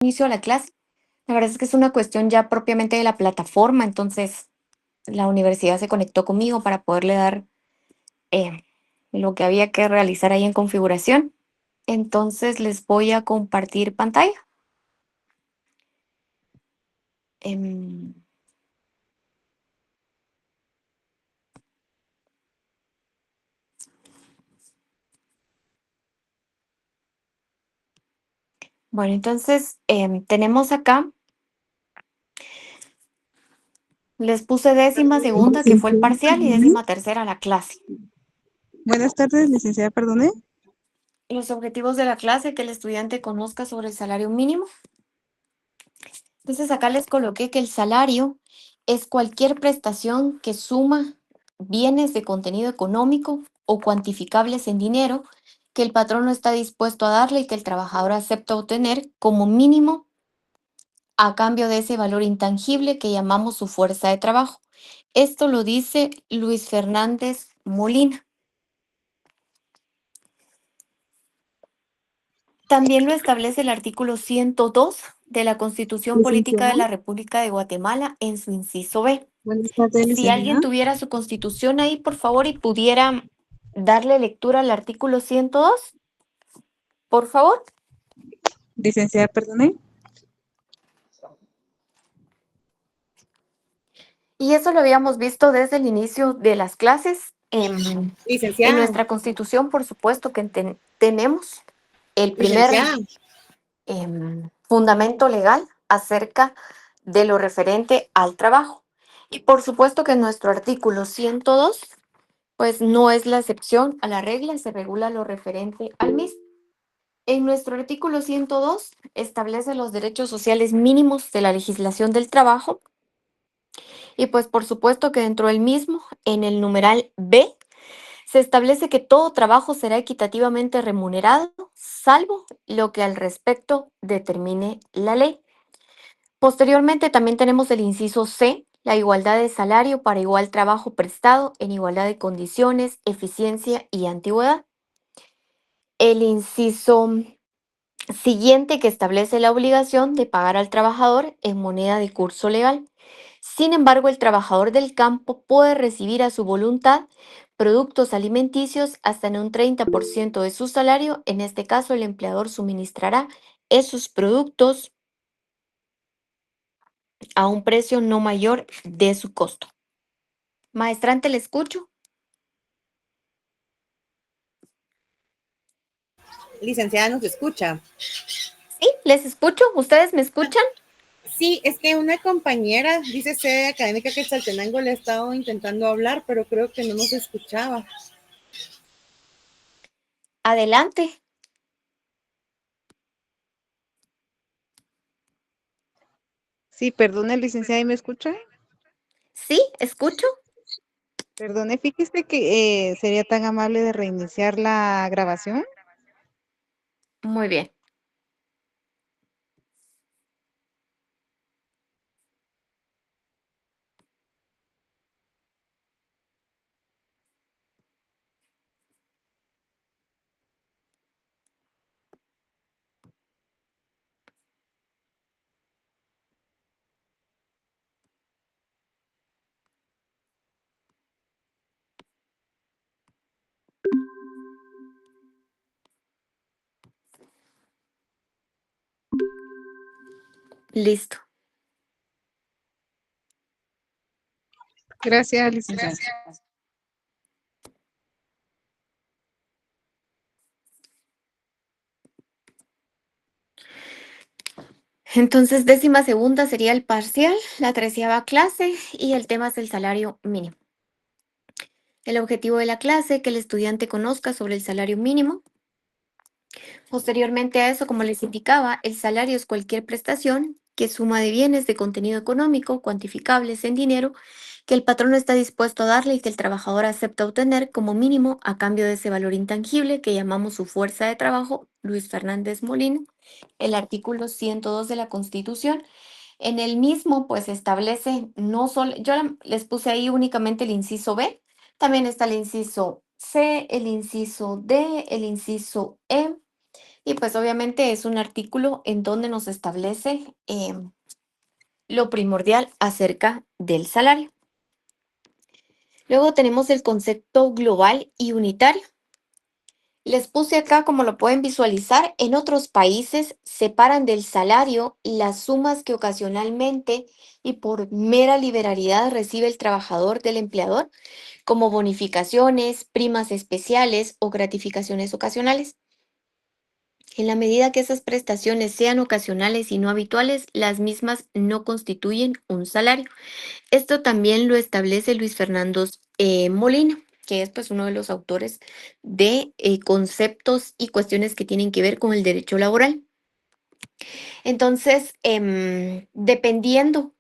inicio a la clase. La verdad es que es una cuestión ya propiamente de la plataforma, entonces la universidad se conectó conmigo para poderle dar eh, lo que había que realizar ahí en configuración. Entonces les voy a compartir pantalla. Em, bueno, entonces tenemos acá, les puse décima segunda, que fue el parcial, y décima tercera, la clase. Buenas tardes, licenciada, perdone. Los objetivos de la clase: que el estudiante conozca sobre el salario mínimo. Entonces acá les coloqué que el salario es cualquier prestación que suma bienes de contenido económico o cuantificables en dinero que el patrón no está dispuesto a darle y que el trabajador acepta obtener como mínimo a cambio de ese valor intangible que llamamos su fuerza de trabajo. Esto lo dice Luis Fernández Molina. También lo establece el artículo 102 de la Constitución Política de Licenciada, la República de Guatemala en su inciso B. buenas tardes, Si alguien licenciada. tuviera su constitución ahí, por favor, y pudiera darle lectura al artículo 102, por favor. Licenciada, perdone. Y eso lo habíamos visto desde el inicio de las clases. En Licenciada, nuestra constitución, por supuesto que tenemos el primer licenciada. fundamento legal acerca de lo referente al trabajo. Y por supuesto que nuestro artículo 102, pues no es la excepción a la regla, se regula lo referente al mismo. En nuestro artículo 102 establece los derechos sociales mínimos de la legislación del trabajo y pues por supuesto que dentro del mismo, en el numeral B, se establece que todo trabajo será equitativamente remunerado, salvo lo que al respecto determine la ley. Posteriormente también tenemos el inciso C, la igualdad de salario para igual trabajo prestado en igualdad de condiciones, eficiencia y antigüedad. El inciso siguiente, que establece la obligación de pagar al trabajador en moneda de curso legal. Sin embargo, el trabajador del campo puede recibir a su voluntad productos alimenticios hasta en un 30% de su salario. En este caso, el empleador suministrará esos productos a un precio no mayor de su costo. Maestrante, le escucho. Licenciada, ¿nos escucha? Sí, les escucho. ¿Ustedes me escuchan? Sí, es que una compañera, dice sede académica que Quetzaltenango le ha estado intentando hablar, pero creo que no nos escuchaba. Adelante. Sí, perdone, licenciada, ¿y me escucha? Sí, escucho. Perdone, fíjese que sería tan amable de reiniciar la grabación. Muy bien. Listo. Gracias, licenciada. Entonces, décima segunda sería el parcial, la 13ª clase, y el tema es el salario mínimo. El objetivo de la clase: que el estudiante conozca sobre el salario mínimo. Posteriormente a eso, como les indicaba, el salario es cualquier prestación que suma de bienes de contenido económico, cuantificables en dinero, que el patrón está dispuesto a darle y que el trabajador acepta obtener como mínimo a cambio de ese valor intangible que llamamos su fuerza de trabajo. Luis Fernández Molina, el artículo 102 de la Constitución. En el mismo, pues establece no solo, les puse ahí únicamente el inciso B, también está el inciso C, el inciso D, el inciso E, Y pues obviamente es un artículo en donde nos establece lo primordial acerca del salario. Luego tenemos el concepto global y unitario. Les puse acá, como lo pueden visualizar, en otros países separan del salario las sumas que ocasionalmente y por mera liberalidad recibe el trabajador del empleador, como bonificaciones, primas especiales o gratificaciones ocasionales. En la medida que esas prestaciones sean ocasionales y no habituales, las mismas no constituyen un salario. Esto también lo establece Luis Fernando Molina, que es pues uno de los autores de conceptos y cuestiones que tienen que ver con el derecho laboral. Entonces, dependiendo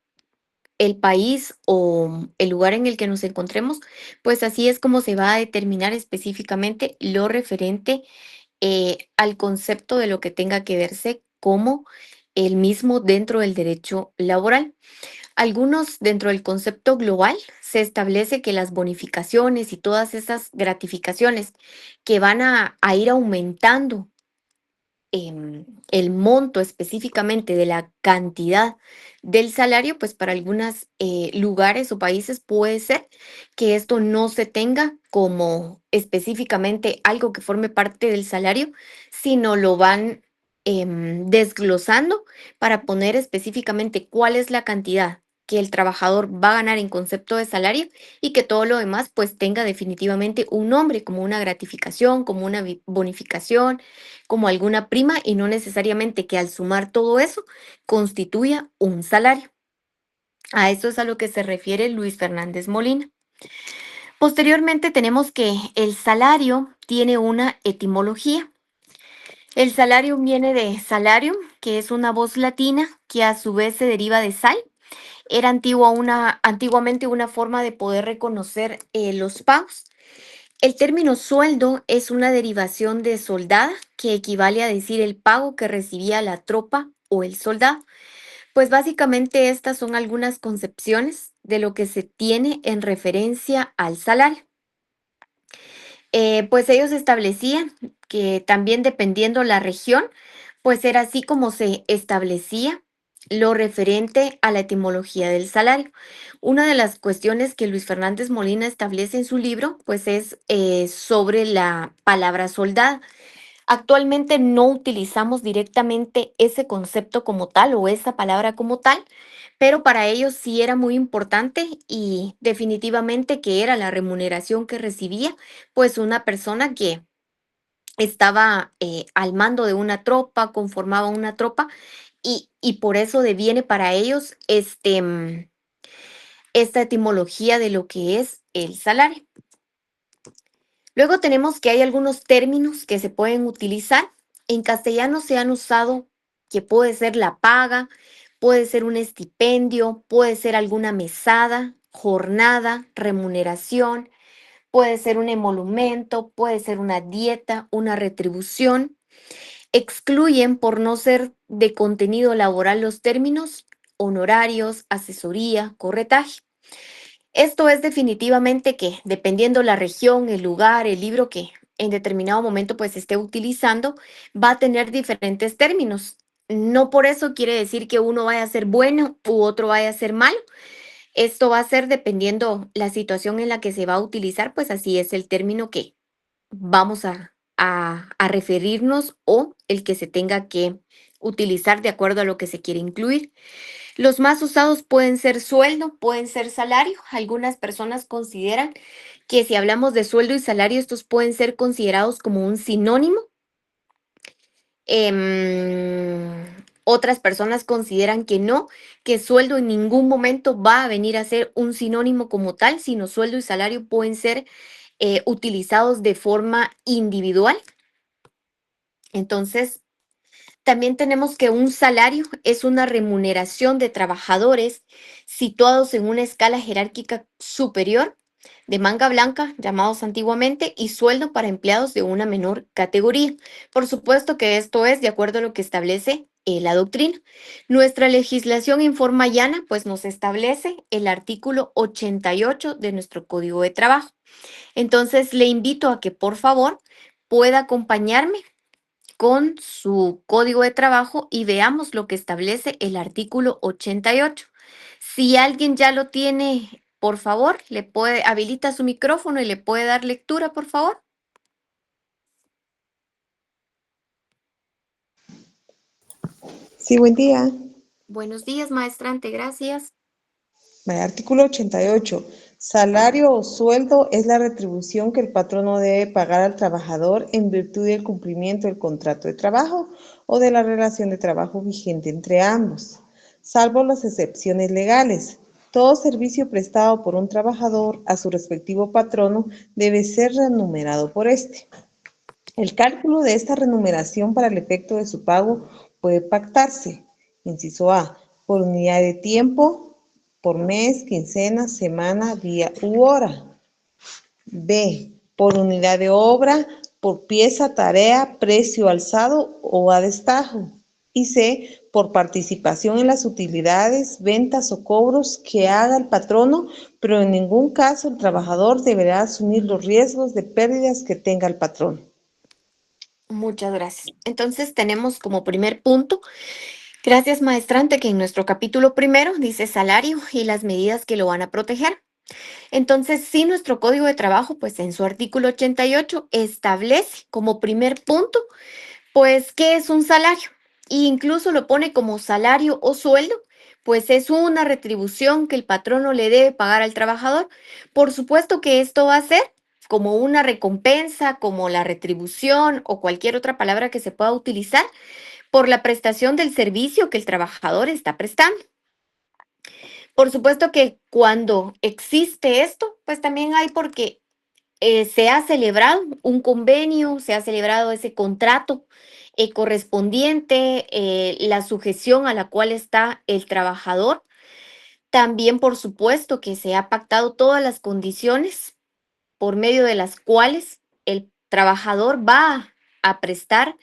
el país o el lugar en el que nos encontremos, pues así es como se va a determinar específicamente lo referente al concepto de lo que tenga que verse como el mismo dentro del derecho laboral. Algunos dentro del concepto global se establece que las bonificaciones y todas esas gratificaciones que van a ir aumentando el monto específicamente de la cantidad del salario, pues para algunos lugares o países puede ser que esto no se tenga como específicamente algo que forme parte del salario, sino lo van desglosando para poner específicamente cuál es la cantidad que el trabajador va a ganar en concepto de salario y que todo lo demás pues tenga definitivamente un nombre, como una gratificación, como una bonificación, como alguna prima, y no necesariamente que al sumar todo eso constituya un salario. A eso es a lo que se refiere Luis Fernández Molina. Posteriormente tenemos que el salario tiene una etimología. El salario viene de salarium, que es una voz latina que a su vez se deriva de sal. Era antiguamente una forma de poder reconocer los pagos. El término sueldo es una derivación de soldada, que equivale a decir el pago que recibía la tropa o el soldado. Pues básicamente estas son algunas concepciones de lo que se tiene en referencia al salario. Pues ellos establecían que también dependiendo la región, pues era así como se establecía lo referente a la etimología del salario. Una de las cuestiones que Luis Fernández Molina establece en su libro, pues es sobre la palabra soldado. Actualmente no utilizamos directamente ese concepto como tal o esa palabra como tal, pero para ellos sí era muy importante y definitivamente que era la remuneración que recibía, pues una persona que estaba al mando de una tropa, conformaba una tropa y por eso deviene para ellos esta etimología de lo que es el salario. Luego tenemos que hay algunos términos que se pueden utilizar. En castellano se han usado que puede ser la paga, puede ser un estipendio, puede ser alguna mesada, jornada, remuneración, puede ser un emolumento, puede ser una dieta, una retribución. Excluyen por no ser de contenido laboral los términos honorarios, asesoría, corretaje. Esto es definitivamente que, dependiendo la región, el lugar, el libro que en determinado momento pues esté utilizando, va a tener diferentes términos. No por eso quiere decir que uno vaya a ser bueno u otro vaya a ser malo. Esto va a ser dependiendo la situación en la que se va a utilizar, pues así es el término que vamos a referirnos o el que se tenga que utilizar de acuerdo a lo que se quiere incluir. Los más usados pueden ser sueldo, pueden ser salario. Algunas personas consideran que si hablamos de sueldo y salario, estos pueden ser considerados como un sinónimo. Otras personas consideran que no, que sueldo en ningún momento va a venir a ser un sinónimo como tal, sino sueldo y salario pueden ser utilizados de forma individual. Entonces, también tenemos que un salario es una remuneración de trabajadores situados en una escala jerárquica superior de manga blanca, llamados antiguamente, y sueldo para empleados de una menor categoría. Por supuesto que esto es de acuerdo a lo que establece la doctrina. Nuestra legislación en forma llana, pues nos establece el artículo 88 de nuestro Código de Trabajo. Entonces, le invito a que por favor pueda acompañarme con su código de trabajo y veamos lo que establece el artículo 88. Si alguien ya lo tiene, por favor, habilita su micrófono y le puede dar lectura, por favor. Sí, buen día. Buenos días, maestrante, gracias. Artículo 88. Salario o sueldo es la retribución que el patrono debe pagar al trabajador en virtud del cumplimiento del contrato de trabajo o de la relación de trabajo vigente entre ambos, salvo las excepciones legales. Todo servicio prestado por un trabajador a su respectivo patrono debe ser remunerado por éste. El cálculo de esta remuneración para el efecto de su pago puede pactarse, inciso A, por unidad de tiempo, por mes, quincena, semana, día u hora. B, por unidad de obra, por pieza, tarea, precio alzado o a destajo. Y C, por participación en las utilidades, ventas o cobros que haga el patrono, pero en ningún caso el trabajador deberá asumir los riesgos de pérdidas que tenga el patrón. Muchas gracias. Entonces tenemos como primer punto, gracias maestrante, que en nuestro capítulo primero dice salario y las medidas que lo van a proteger. Entonces, sí, nuestro código de trabajo, pues en su artículo 88 establece como primer punto, pues, ¿qué es un salario? E incluso lo pone como salario o sueldo, pues es una retribución que el patrono le debe pagar al trabajador. Por supuesto que esto va a ser como una recompensa, como la retribución o cualquier otra palabra que se pueda utilizar por la prestación del servicio que el trabajador está prestando. Por supuesto que cuando existe esto, pues también hay porque se ha celebrado un convenio, se ha celebrado ese contrato correspondiente, la sujeción a la cual está el trabajador. También, por supuesto, que se ha pactado todas las condiciones por medio de las cuales el trabajador va a prestar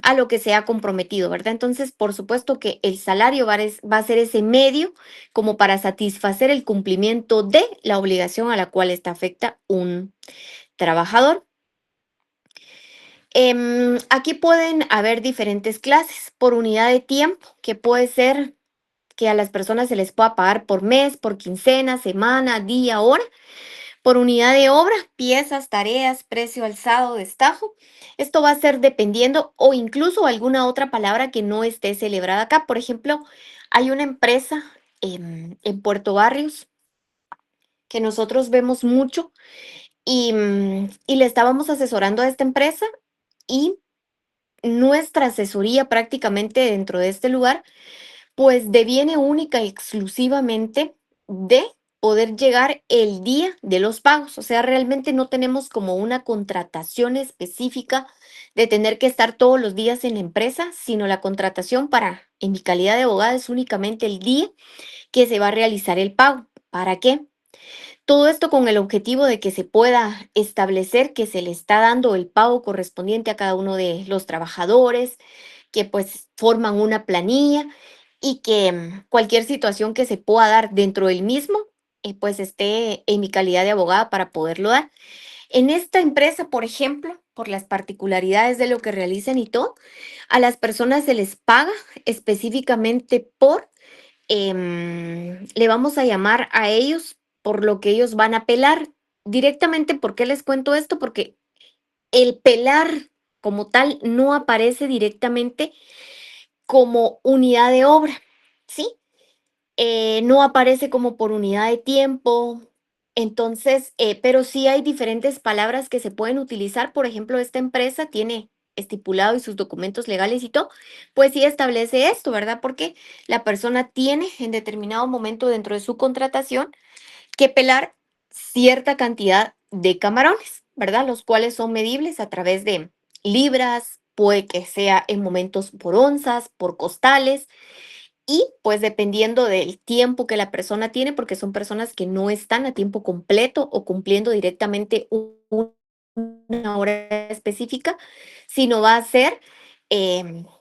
a lo que se ha comprometido, ¿verdad? Entonces, por supuesto que el salario va a ser ese medio como para satisfacer el cumplimiento de la obligación a la cual está afecta un trabajador. Aquí pueden haber diferentes clases por unidad de tiempo, que puede ser que a las personas se les pueda pagar por mes, por quincena, semana, día, hora. Por unidad de obra, piezas, tareas, precio alzado, destajo. Esto va a ser dependiendo o incluso alguna otra palabra que no esté celebrada acá. Por ejemplo, hay una empresa en Puerto Barrios que nosotros vemos mucho y le estábamos asesorando a esta empresa y nuestra asesoría prácticamente dentro de este lugar pues deviene única y exclusivamente de poder llegar el día de los pagos. O sea, realmente no tenemos como una contratación específica de tener que estar todos los días en la empresa, sino la contratación en mi calidad de abogada, es únicamente el día que se va a realizar el pago. ¿Para qué? Todo esto con el objetivo de que se pueda establecer que se le está dando el pago correspondiente a cada uno de los trabajadores, que pues forman una planilla y que cualquier situación que se pueda dar dentro del mismo, pues esté en mi calidad de abogada para poderlo dar. En esta empresa, por ejemplo, por las particularidades de lo que realizan y todo, a las personas se les paga específicamente le vamos a llamar a ellos por lo que ellos van a pelar. Directamente, ¿por qué les cuento esto? Porque el pelar como tal no aparece directamente como unidad de obra, ¿sí? No aparece como por unidad de tiempo. Entonces, pero sí hay diferentes palabras que se pueden utilizar. Por ejemplo, esta empresa tiene estipulado y sus documentos legales y todo, pues sí establece esto, ¿verdad? Porque la persona tiene en determinado momento dentro de su contratación que pelar cierta cantidad de camarones, ¿verdad? Los cuales son medibles a través de libras, puede que sea en momentos por onzas, por costales, y pues dependiendo del tiempo que la persona tiene, porque son personas que no están a tiempo completo o cumpliendo directamente una hora específica, sino va a ser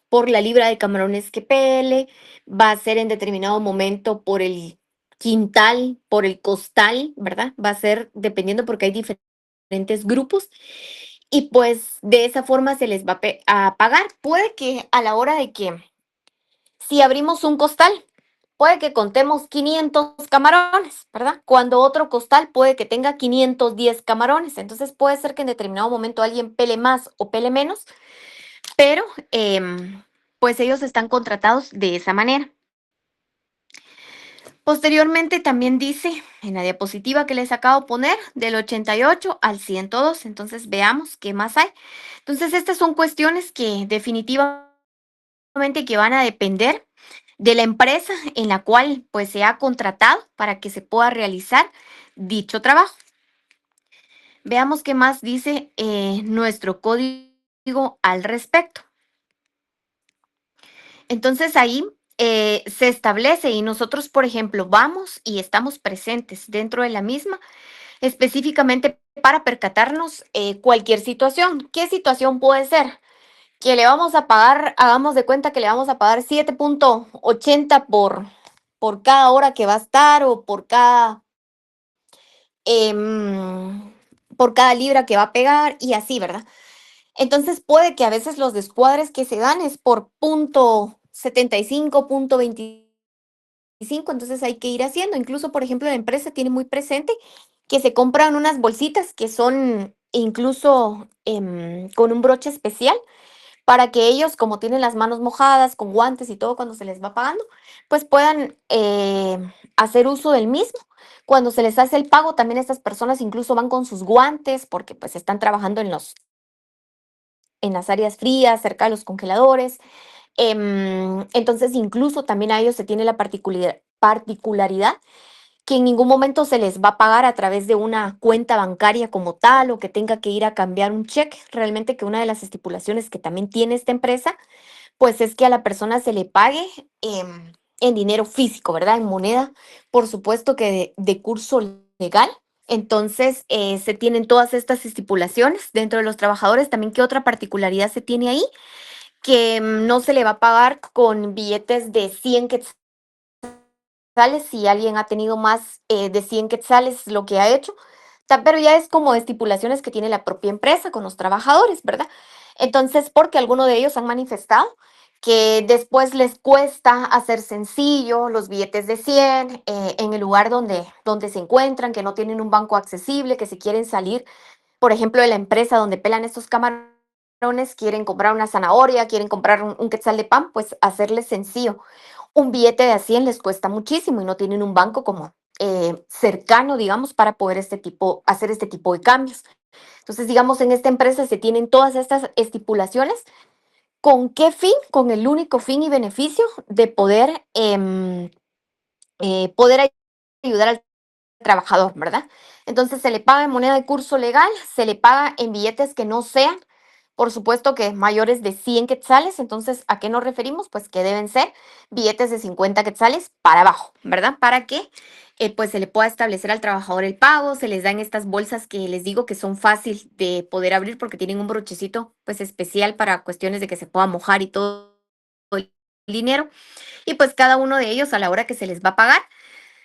por la libra de camarones que pele, va a ser en determinado momento por el quintal, por el costal, ¿verdad? Va a ser dependiendo porque hay diferentes grupos y pues de esa forma se les va a pagar. Puede que a la hora de que, si abrimos un costal, puede que contemos 500 camarones, ¿verdad? Cuando otro costal puede que tenga 510 camarones. Entonces puede ser que en determinado momento alguien pele más o pele menos, pero pues ellos están contratados de esa manera. Posteriormente también dice en la diapositiva que les acabo de poner del 88 al 102. Entonces veamos qué más hay. Entonces estas son cuestiones que definitivamente que van a depender de la empresa en la cual pues se ha contratado para que se pueda realizar dicho trabajo. Veamos qué más dice nuestro código al respecto. Entonces ahí se establece y nosotros, por ejemplo, vamos y estamos presentes dentro de la misma, específicamente para percatarnos cualquier situación. ¿Qué situación puede ser? Que le vamos a pagar, hagamos de cuenta que le vamos a pagar 7.80 por cada hora que va a estar o por cada libra que va a pegar y así, ¿verdad? Entonces puede que a veces los descuadres que se dan es por punto 75, punto 25, entonces hay que ir haciendo. Incluso, por ejemplo, la empresa tiene muy presente que se compran unas bolsitas que son incluso con un broche especial para que ellos, como tienen las manos mojadas, con guantes y todo cuando se les va pagando, pues puedan hacer uso del mismo. Cuando se les hace el pago, también estas personas incluso van con sus guantes porque pues están trabajando en las áreas frías, cerca de los congeladores. Entonces, incluso también a ellos se tiene la particularidad que en ningún momento se les va a pagar a través de una cuenta bancaria como tal o que tenga que ir a cambiar un cheque. Realmente que una de las estipulaciones que también tiene esta empresa, pues es que a la persona se le pague en dinero físico, ¿verdad? En moneda, por supuesto que de curso legal. Entonces, se tienen todas estas estipulaciones dentro de los trabajadores. También, ¿qué otra particularidad se tiene ahí? Que no se le va a pagar con billetes de 100 quetzales. Si alguien ha tenido más de 100 quetzales, lo que ha hecho, pero ya es como estipulaciones que tiene la propia empresa con los trabajadores, ¿verdad? Entonces, porque algunos de ellos han manifestado que después les cuesta hacer sencillo los billetes de 100 en el lugar donde se encuentran, que no tienen un banco accesible, que si quieren salir, por ejemplo, de la empresa donde pelan estos camarones, quieren comprar una zanahoria, quieren comprar un quetzal de pan, pues hacerles sencillo. Un billete de a 100 les cuesta muchísimo y no tienen un banco como cercano, digamos, para poder hacer este tipo de cambios. Entonces, digamos, en esta empresa se tienen todas estas estipulaciones. ¿Con qué fin? Con el único fin y beneficio de poder ayudar al trabajador, ¿verdad? Entonces se le paga en moneda de curso legal, se le paga en billetes que no sean, por supuesto que mayores de 100 quetzales. Entonces, ¿a qué nos referimos? Pues que deben ser billetes de 50 quetzales para abajo, ¿verdad? Para que pues se le pueda establecer al trabajador el pago, se les dan estas bolsas que les digo que son fácil de poder abrir porque tienen un brochecito pues especial para cuestiones de que se pueda mojar y todo el dinero. Y pues cada uno de ellos a la hora que se les va a pagar,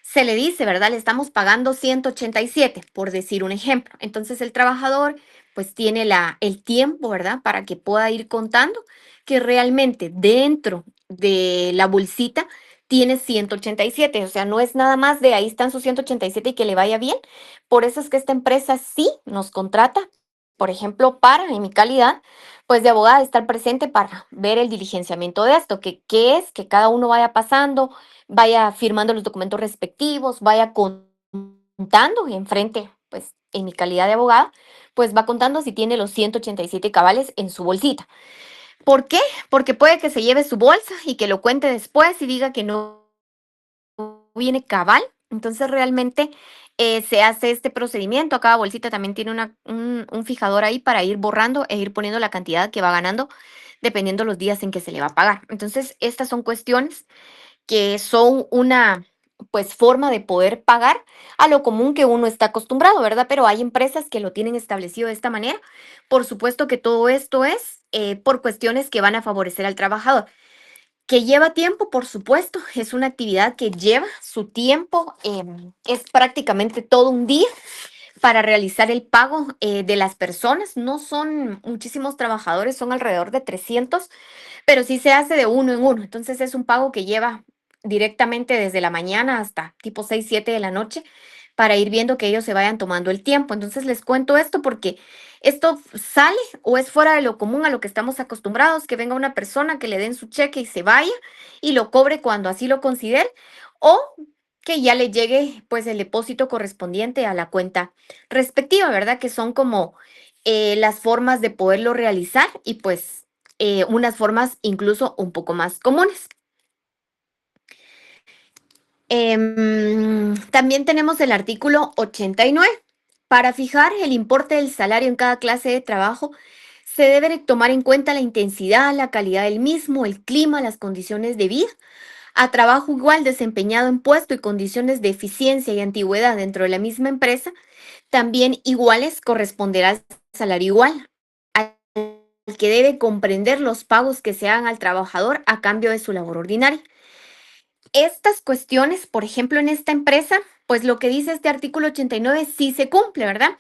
se le dice, ¿verdad? Le estamos pagando 187, por decir un ejemplo. Entonces el trabajador pues tiene el tiempo, ¿verdad? Para que pueda ir contando que realmente dentro de la bolsita tiene 187. O sea, no es nada más de ahí están sus 187 y que le vaya bien. Por eso es que esta empresa sí nos contrata, por ejemplo, para, en mi calidad, pues de abogada, estar presente para ver el diligenciamiento de esto, que qué es, que cada uno vaya pasando, vaya firmando los documentos respectivos, vaya contando y enfrente, pues en mi calidad de abogada, pues va contando si tiene los 187 cabales en su bolsita. ¿Por qué? Porque puede que se lleve su bolsa y que lo cuente después y diga que no viene cabal. Entonces realmente se hace este procedimiento. Cada bolsita también tiene un fijador ahí para ir borrando e ir poniendo la cantidad que va ganando dependiendo los días en que se le va a pagar. Entonces, estas son cuestiones que son una pues forma de poder pagar a lo común que uno está acostumbrado, ¿verdad? Pero hay empresas que lo tienen establecido de esta manera. Por supuesto que todo esto es por cuestiones que van a favorecer al trabajador. Que lleva tiempo, por supuesto, es una actividad que lleva su tiempo, es prácticamente todo un día, para realizar el pago de las personas. No son muchísimos trabajadores, son alrededor de 300, pero sí se hace de uno en uno. Entonces es un pago que lleva directamente desde la mañana hasta tipo 6 7 de la noche para ir viendo que ellos se vayan tomando el tiempo. Entonces les cuento esto porque esto sale o es fuera de lo común a lo que estamos acostumbrados, que venga una persona, que le den su cheque y se vaya y lo cobre cuando así lo considere, o que ya le llegue pues el depósito correspondiente a la cuenta respectiva, ¿verdad? Que son como las formas de poderlo realizar y pues unas formas incluso un poco más comunes. También tenemos el artículo 89. Para fijar el importe del salario en cada clase de trabajo, se debe tomar en cuenta la intensidad, la calidad del mismo, el clima, las condiciones de vida. A trabajo igual desempeñado en puesto y condiciones de eficiencia y antigüedad dentro de la misma empresa, también iguales corresponderá al salario igual, al que debe comprender los pagos que se hagan al trabajador a cambio de su labor ordinaria. Estas cuestiones, por ejemplo, en esta empresa, pues lo que dice este artículo 89 sí se cumple, ¿verdad?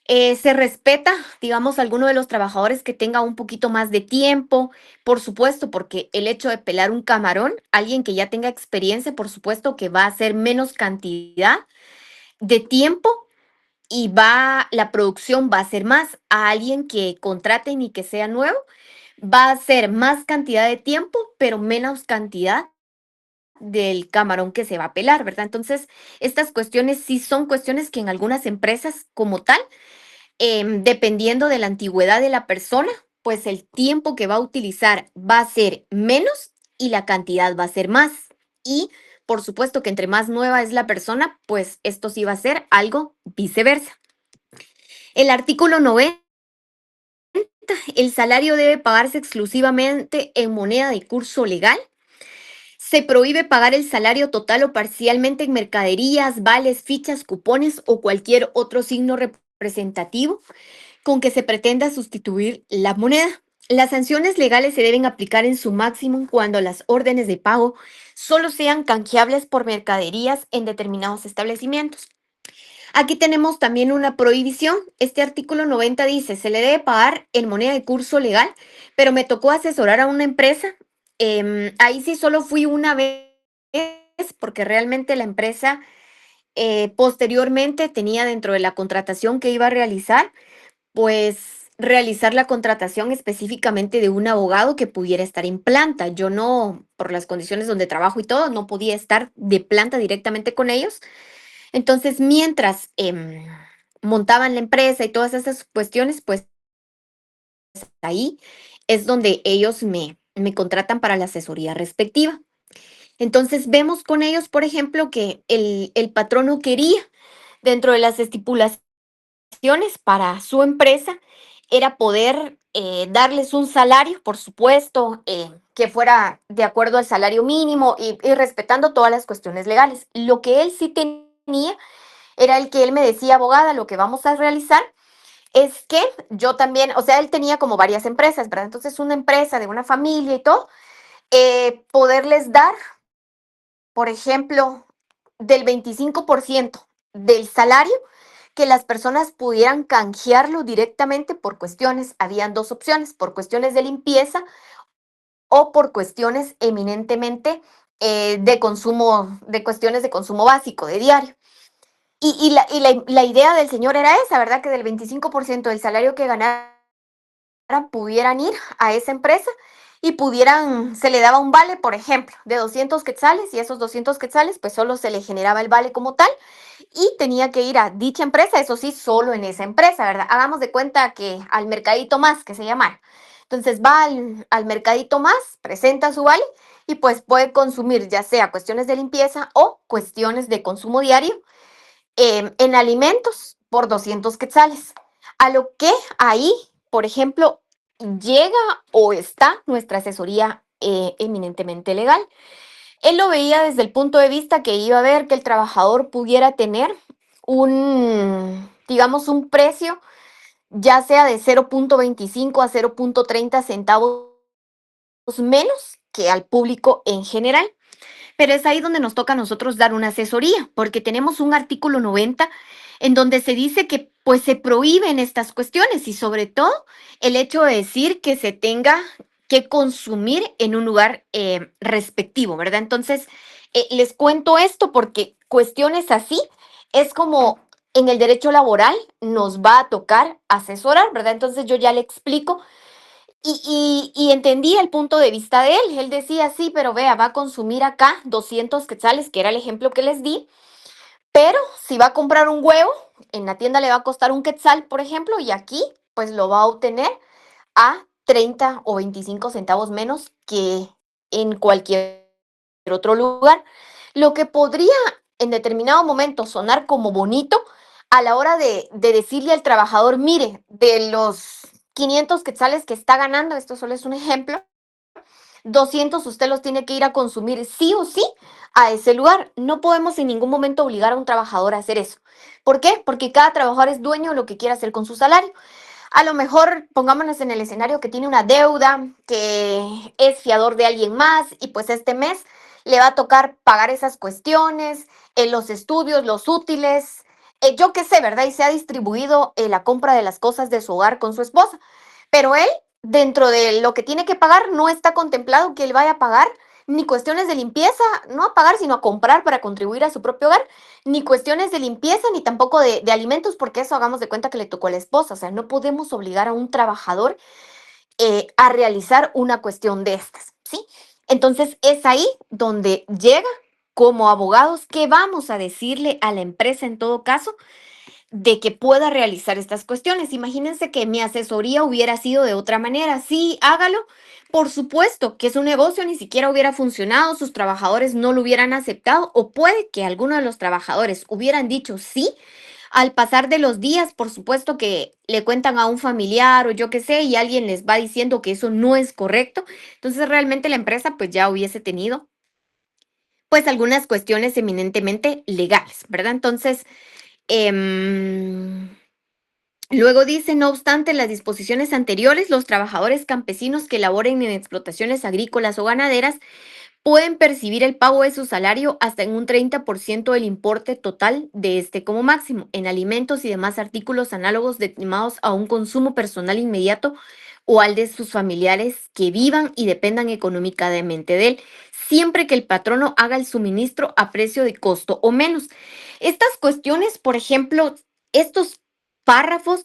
Se respeta, digamos, alguno de los trabajadores que tenga un poquito más de tiempo, por supuesto, porque el hecho de pelar un camarón, alguien que ya tenga experiencia, por supuesto que va a ser menos cantidad de tiempo y la producción va a ser más. A alguien que contraten y que sea nuevo, va a ser más cantidad de tiempo, pero menos cantidad del camarón que se va a pelar, ¿verdad? Entonces, estas cuestiones sí son cuestiones que en algunas empresas como tal, dependiendo de la antigüedad de la persona, pues el tiempo que va a utilizar va a ser menos y la cantidad va a ser más. Y por supuesto que entre más nueva es la persona, pues esto sí va a ser algo viceversa. El artículo 90, el salario debe pagarse exclusivamente en moneda de curso legal. Se prohíbe pagar el salario total o parcialmente en mercaderías, vales, fichas, cupones o cualquier otro signo representativo con que se pretenda sustituir la moneda. Las sanciones legales se deben aplicar en su máximo cuando las órdenes de pago solo sean canjeables por mercaderías en determinados establecimientos. Aquí tenemos también una prohibición. Este artículo 90 dice, se le debe pagar en moneda de curso legal, pero me tocó asesorar a una empresa. Ahí sí solo fui una vez porque realmente la empresa posteriormente tenía dentro de la contratación que iba a realizar, pues realizar la contratación específicamente de un abogado que pudiera estar en planta. Yo no, por las condiciones donde trabajo y todo, no podía estar de planta directamente con ellos. Entonces, mientras montaban la empresa y todas esas cuestiones, pues ahí es donde ellos me contratan para la asesoría respectiva. Entonces, vemos con ellos, por ejemplo, que el patrono quería, dentro de las estipulaciones para su empresa, era poder darles un salario, por supuesto, que fuera de acuerdo al salario mínimo y respetando todas las cuestiones legales. Lo que él sí tenía era el que él me decía, abogada, lo que vamos a realizar es que yo también, o sea, él tenía como varias empresas, ¿verdad? Entonces, una empresa de una familia y todo, poderles dar, por ejemplo, del 25% del salario, que las personas pudieran canjearlo directamente por cuestiones, habían dos opciones, por cuestiones de limpieza o por cuestiones eminentemente de consumo, de cuestiones de consumo básico, de diario. La idea del señor era esa, ¿verdad? Que del 25% del salario que ganaran pudieran ir a esa empresa y se le daba un vale, por ejemplo, de 200 quetzales y esos 200 quetzales pues solo se le generaba el vale como tal y tenía que ir a dicha empresa, eso sí, solo en esa empresa, ¿verdad? Hagamos de cuenta que al Mercadito Más, que se llama. Entonces va al Mercadito Más, presenta su vale y pues puede consumir ya sea cuestiones de limpieza o cuestiones de consumo diario en alimentos por 200 quetzales. A lo que ahí, por ejemplo, llega o está nuestra asesoría eminentemente legal. Él lo veía desde el punto de vista que iba a ver que el trabajador pudiera tener digamos, un precio, ya sea de 0.25 a 0.30 centavos menos que al público en general. Pero es ahí donde nos toca a nosotros dar una asesoría, porque tenemos un artículo 90 en donde se dice que pues se prohíben estas cuestiones y sobre todo el hecho de decir que se tenga que consumir en un lugar respectivo, ¿verdad? Entonces, les cuento esto porque cuestiones así es como en el derecho laboral nos va a tocar asesorar, ¿verdad? Entonces yo ya le explico y entendí el punto de vista de él. Él decía, sí, pero vea, va a consumir acá 200 quetzales, que era el ejemplo que les di, pero si va a comprar un huevo, en la tienda le va a costar un quetzal, por ejemplo, y aquí pues lo va a obtener a 30 o 25 centavos menos que en cualquier otro lugar. Lo que podría en determinado momento sonar como bonito a la hora de decirle al trabajador, mire, de los 500 quetzales que está ganando, esto solo es un ejemplo, 200 usted los tiene que ir a consumir sí o sí a ese lugar. No podemos en ningún momento obligar a un trabajador a hacer eso. ¿Por qué? Porque cada trabajador es dueño de lo que quiere hacer con su salario. A lo mejor pongámonos en el escenario que tiene una deuda, que es fiador de alguien más y pues este mes le va a tocar pagar esas cuestiones, los estudios, los útiles, yo qué sé, ¿verdad? Y se ha distribuido la compra de las cosas de su hogar con su esposa. Pero él, dentro de lo que tiene que pagar, no está contemplado que él vaya a pagar ni cuestiones de limpieza, no a pagar, sino a comprar para contribuir a su propio hogar, ni cuestiones de limpieza, ni tampoco de alimentos, porque eso hagamos de cuenta que le tocó a la esposa. O sea, no podemos obligar a un trabajador a realizar una cuestión de estas, ¿sí? Entonces es ahí donde llega como abogados, ¿qué vamos a decirle a la empresa en todo caso? De que pueda realizar estas cuestiones. Imagínense que mi asesoría hubiera sido de otra manera. Sí, hágalo. Por supuesto que su negocio ni siquiera hubiera funcionado, sus trabajadores no lo hubieran aceptado o puede que alguno de los trabajadores hubieran dicho sí. Al pasar de los días, por supuesto que le cuentan a un familiar o yo qué sé y alguien les va diciendo que eso no es correcto. Entonces realmente la empresa pues ya hubiese tenido pues algunas cuestiones eminentemente legales, ¿verdad? Entonces, em, luego dice, no obstante las disposiciones anteriores, los trabajadores campesinos que laboren en explotaciones agrícolas o ganaderas pueden percibir el pago de su salario hasta en un 30% del importe total de este como máximo, en alimentos y demás artículos análogos destinados a un consumo personal inmediato o al de sus familiares que vivan y dependan económicamente de él, siempre que el patrono haga el suministro a precio de costo o menos. Estas cuestiones, por ejemplo, estos párrafos,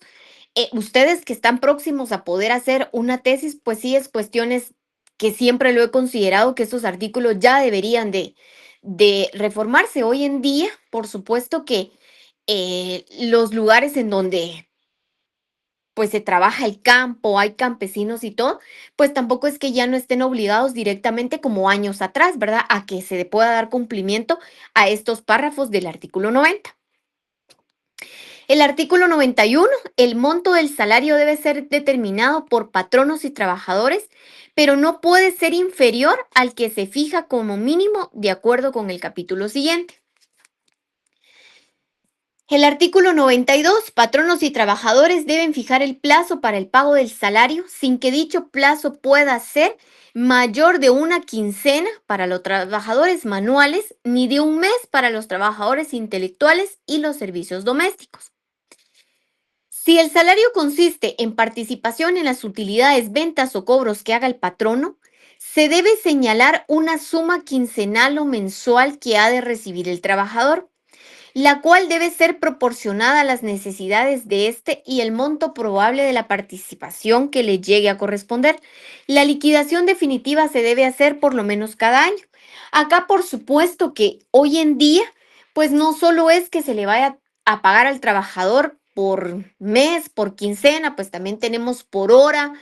ustedes que están próximos a poder hacer una tesis, pues sí es cuestiones que siempre lo he considerado que estos artículos ya deberían de reformarse. Hoy en día, por supuesto que los lugares en donde pues se trabaja el campo, hay campesinos y todo, pues tampoco es que ya no estén obligados directamente como años atrás, ¿verdad? A que se le pueda dar cumplimiento a estos párrafos del artículo 90. El artículo 91, el monto del salario debe ser determinado por patronos y trabajadores, pero no puede ser inferior al que se fija como mínimo de acuerdo con el capítulo siguiente. El artículo 92, patronos y trabajadores deben fijar el plazo para el pago del salario sin que dicho plazo pueda ser mayor de una quincena para los trabajadores manuales ni de un mes para los trabajadores intelectuales y los servicios domésticos. Si el salario consiste en participación en las utilidades, ventas o cobros que haga el patrono, se debe señalar una suma quincenal o mensual que ha de recibir el trabajador, la cual debe ser proporcionada a las necesidades de éste y el monto probable de la participación que le llegue a corresponder. La liquidación definitiva se debe hacer por lo menos cada año. Acá, por supuesto que hoy en día, pues no solo es que se le vaya a pagar al trabajador por mes, por quincena, pues también tenemos por hora.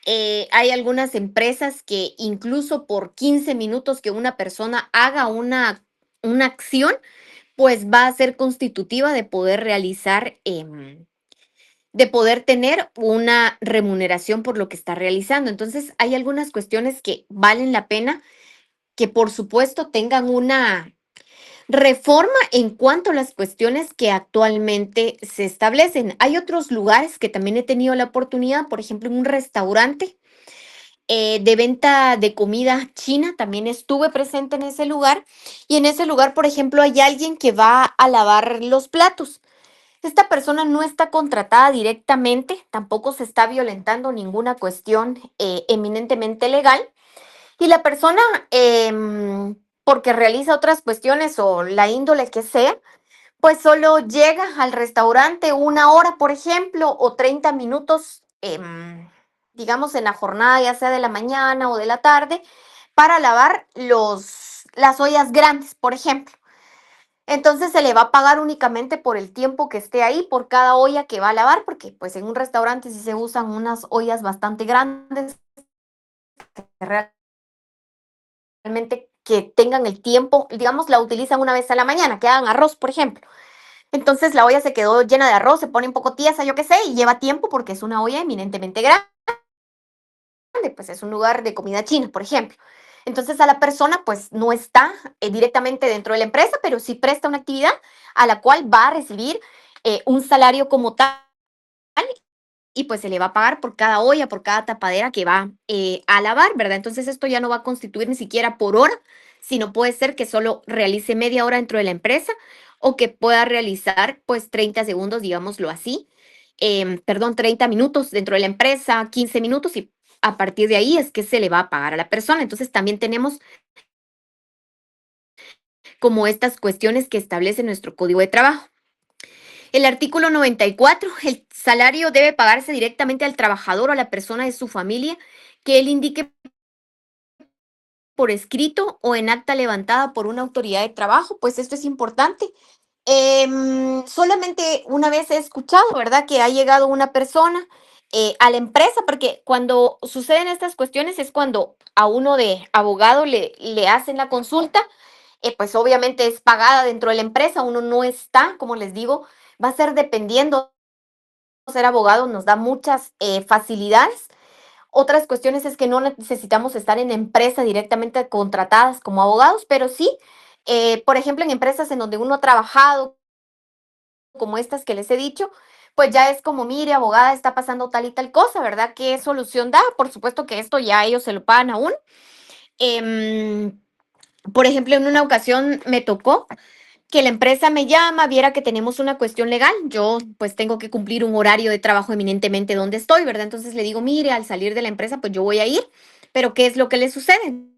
Hay algunas empresas que incluso por 15 minutos que una persona haga una acción, pues va a ser constitutiva de poder realizar, de poder tener una remuneración por lo que está realizando. Entonces, hay algunas cuestiones que valen la pena que, por supuesto, tengan una reforma en cuanto a las cuestiones que actualmente se establecen. Hay otros lugares que también he tenido la oportunidad, por ejemplo, en un restaurante de venta de comida china, también estuve presente en ese lugar y en ese lugar, por ejemplo, hay alguien que va a lavar los platos. Esta persona no está contratada directamente, tampoco se está violentando ninguna cuestión eminentemente legal, y la persona, porque realiza otras cuestiones o la índole que sea, pues solo llega al restaurante una hora, por ejemplo, o 30 minutos, digamos, en la jornada, ya sea de la mañana o de la tarde, para lavar las ollas grandes, por ejemplo. Entonces se le va a pagar únicamente por el tiempo que esté ahí, por cada olla que va a lavar, porque pues en un restaurante sí se usan unas ollas bastante grandes, que realmente que tengan el tiempo, digamos, la utilizan una vez a la mañana, que hagan arroz, por ejemplo. Entonces la olla se quedó llena de arroz, se pone un poco tiesa, yo qué sé, y lleva tiempo porque es una olla eminentemente grande, pues es un lugar de comida china, por ejemplo. Entonces a la persona pues no está directamente dentro de la empresa, pero sí presta una actividad a la cual va a recibir un salario como tal y pues se le va a pagar por cada olla, por cada tapadera que va a lavar, ¿verdad? Entonces esto ya no va a constituir ni siquiera por hora, sino puede ser que solo realice media hora dentro de la empresa o que pueda realizar pues 30 segundos, digámoslo así, perdón, 30 minutos dentro de la empresa, 15 minutos y a partir de ahí es que se le va a pagar a la persona. Entonces también tenemos como estas cuestiones que establece nuestro código de trabajo. El artículo 94, el salario debe pagarse directamente al trabajador o a la persona de su familia que él indique por escrito o en acta levantada por una autoridad de trabajo, pues esto es importante. Solamente una vez he escuchado, ¿verdad?, que ha llegado una persona a la empresa, porque cuando suceden estas cuestiones es cuando a uno de abogado le hacen la consulta, pues obviamente es pagada dentro de la empresa, uno no está, como les digo, va a ser dependiendo, ser abogado nos da muchas facilidades. Otras cuestiones es que no necesitamos estar en empresa directamente contratadas como abogados, pero sí, por ejemplo, en empresas en donde uno ha trabajado, como estas que les he dicho, pues ya es como, mire, abogada, está pasando tal y tal cosa, ¿verdad? ¿Qué solución da? Por supuesto que esto ya ellos se lo pagan aún. Em, por ejemplo, en una ocasión me tocó que la empresa me llama, viera que tenemos una cuestión legal, yo pues tengo que cumplir un horario de trabajo eminentemente donde estoy, ¿verdad? Entonces le digo, mire, al salir de la empresa, pues yo voy a ir, pero ¿qué es lo que le sucede?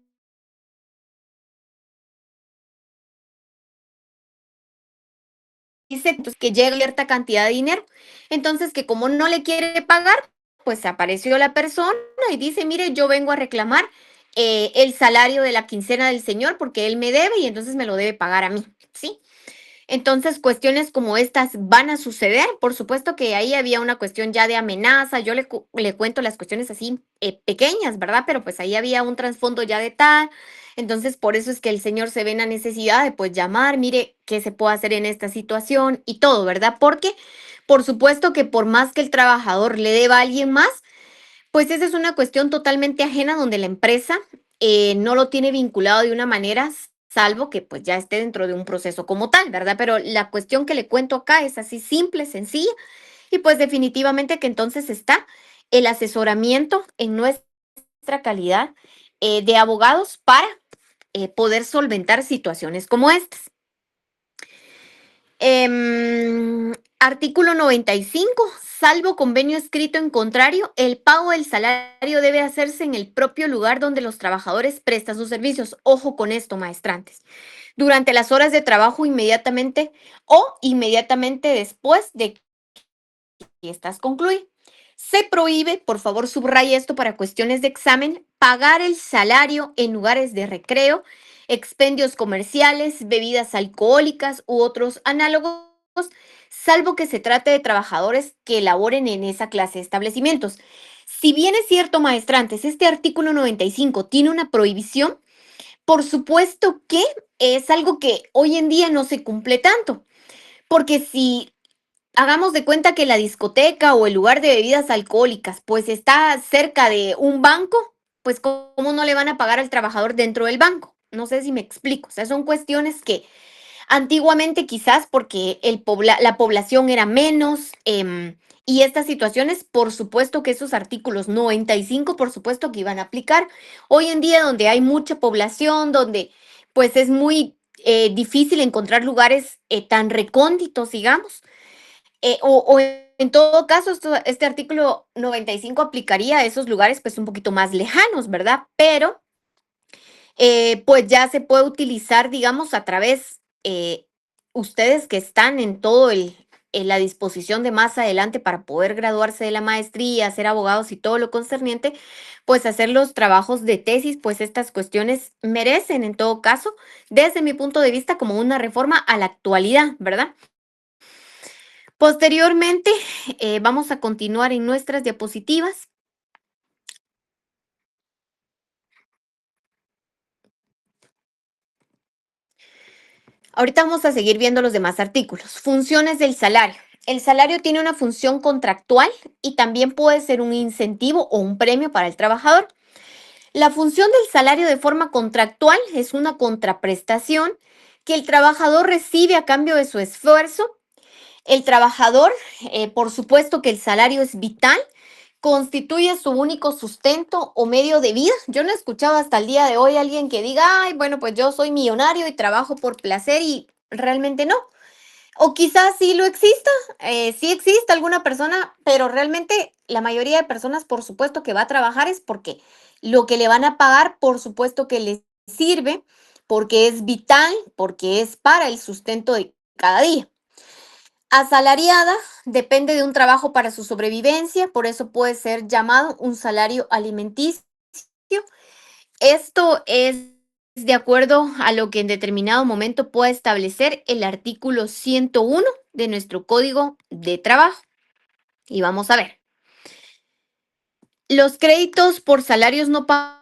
Dice pues, que llega cierta cantidad de dinero, entonces que como no le quiere pagar, pues apareció la persona y dice, mire, yo vengo a reclamar el salario de la quincena del señor porque él me debe y entonces me lo debe pagar a mí, ¿sí? Entonces, cuestiones como estas van a suceder. Por supuesto que ahí había una cuestión ya de amenaza. Yo le cuento las cuestiones así pequeñas, ¿verdad? Pero pues ahí había un trasfondo ya de tal. Entonces, por eso es que el señor se ve en la necesidad de pues llamar, mire, qué se puede hacer en esta situación y todo, ¿verdad? Porque, por supuesto que por más que el trabajador le deba a alguien más, pues esa es una cuestión totalmente ajena donde la empresa no lo tiene vinculado de una manera, salvo que pues ya esté dentro de un proceso como tal, ¿verdad? Pero la cuestión que le cuento acá es así simple, sencilla, y pues definitivamente que entonces está el asesoramiento en nuestra calidad de abogados para poder solventar situaciones como estas. Artículo 95. Salvo convenio escrito en contrario, el pago del salario debe hacerse en el propio lugar donde los trabajadores prestan sus servicios. Ojo con esto, maestrantes. Durante las horas de trabajo inmediatamente o inmediatamente después de que estas concluyen. Se prohíbe, por favor subraye esto para cuestiones de examen, pagar el salario en lugares de recreo, expendios comerciales, bebidas alcohólicas u otros análogos, salvo que se trate de trabajadores que laboren en esa clase de establecimientos. Si bien es cierto, maestrantes, este artículo 95 tiene una prohibición, por supuesto que es algo que hoy en día no se cumple tanto, porque si hagamos de cuenta que la discoteca o el lugar de bebidas alcohólicas pues está cerca de un banco, pues cómo no le van a pagar al trabajador dentro del banco. No sé si me explico. O sea, son cuestiones que antiguamente quizás porque la población era menos y estas situaciones, por supuesto que esos artículos 95, por supuesto que iban a aplicar. Hoy en día donde hay mucha población, donde pues es muy difícil encontrar lugares tan recónditos, digamos. O en todo caso, este artículo 95 aplicaría a esos lugares pues un poquito más lejanos, ¿verdad? Pero pues ya se puede utilizar, digamos, a través, ustedes que están en todo en la disposición de más adelante para poder graduarse de la maestría, ser abogados y todo lo concerniente, pues hacer los trabajos de tesis, pues estas cuestiones merecen en todo caso, desde mi punto de vista, como una reforma a la actualidad, ¿verdad? Posteriormente, vamos a continuar en nuestras diapositivas. Ahorita vamos a seguir viendo los demás artículos. Funciones del salario. El salario tiene una función contractual y también puede ser un incentivo o un premio para el trabajador. La función del salario de forma contractual es una contraprestación que el trabajador recibe a cambio de su esfuerzo. El trabajador, por supuesto que el salario es vital, constituye su único sustento o medio de vida. Yo no he escuchado hasta el día de hoy a alguien que diga, ay, bueno, pues yo soy millonario y trabajo por placer y realmente no. O quizás sí lo exista, sí existe alguna persona, pero realmente la mayoría de personas, por supuesto que va a trabajar es porque lo que le van a pagar, por supuesto que le sirve, porque es vital, porque es para el sustento de cada día. Asalariada depende de un trabajo para su sobrevivencia, por eso puede ser llamado un salario alimenticio. Esto es de acuerdo a lo que en determinado momento pueda establecer el artículo 101 de nuestro Código de Trabajo. Y vamos a ver. Los créditos por salarios no pagados,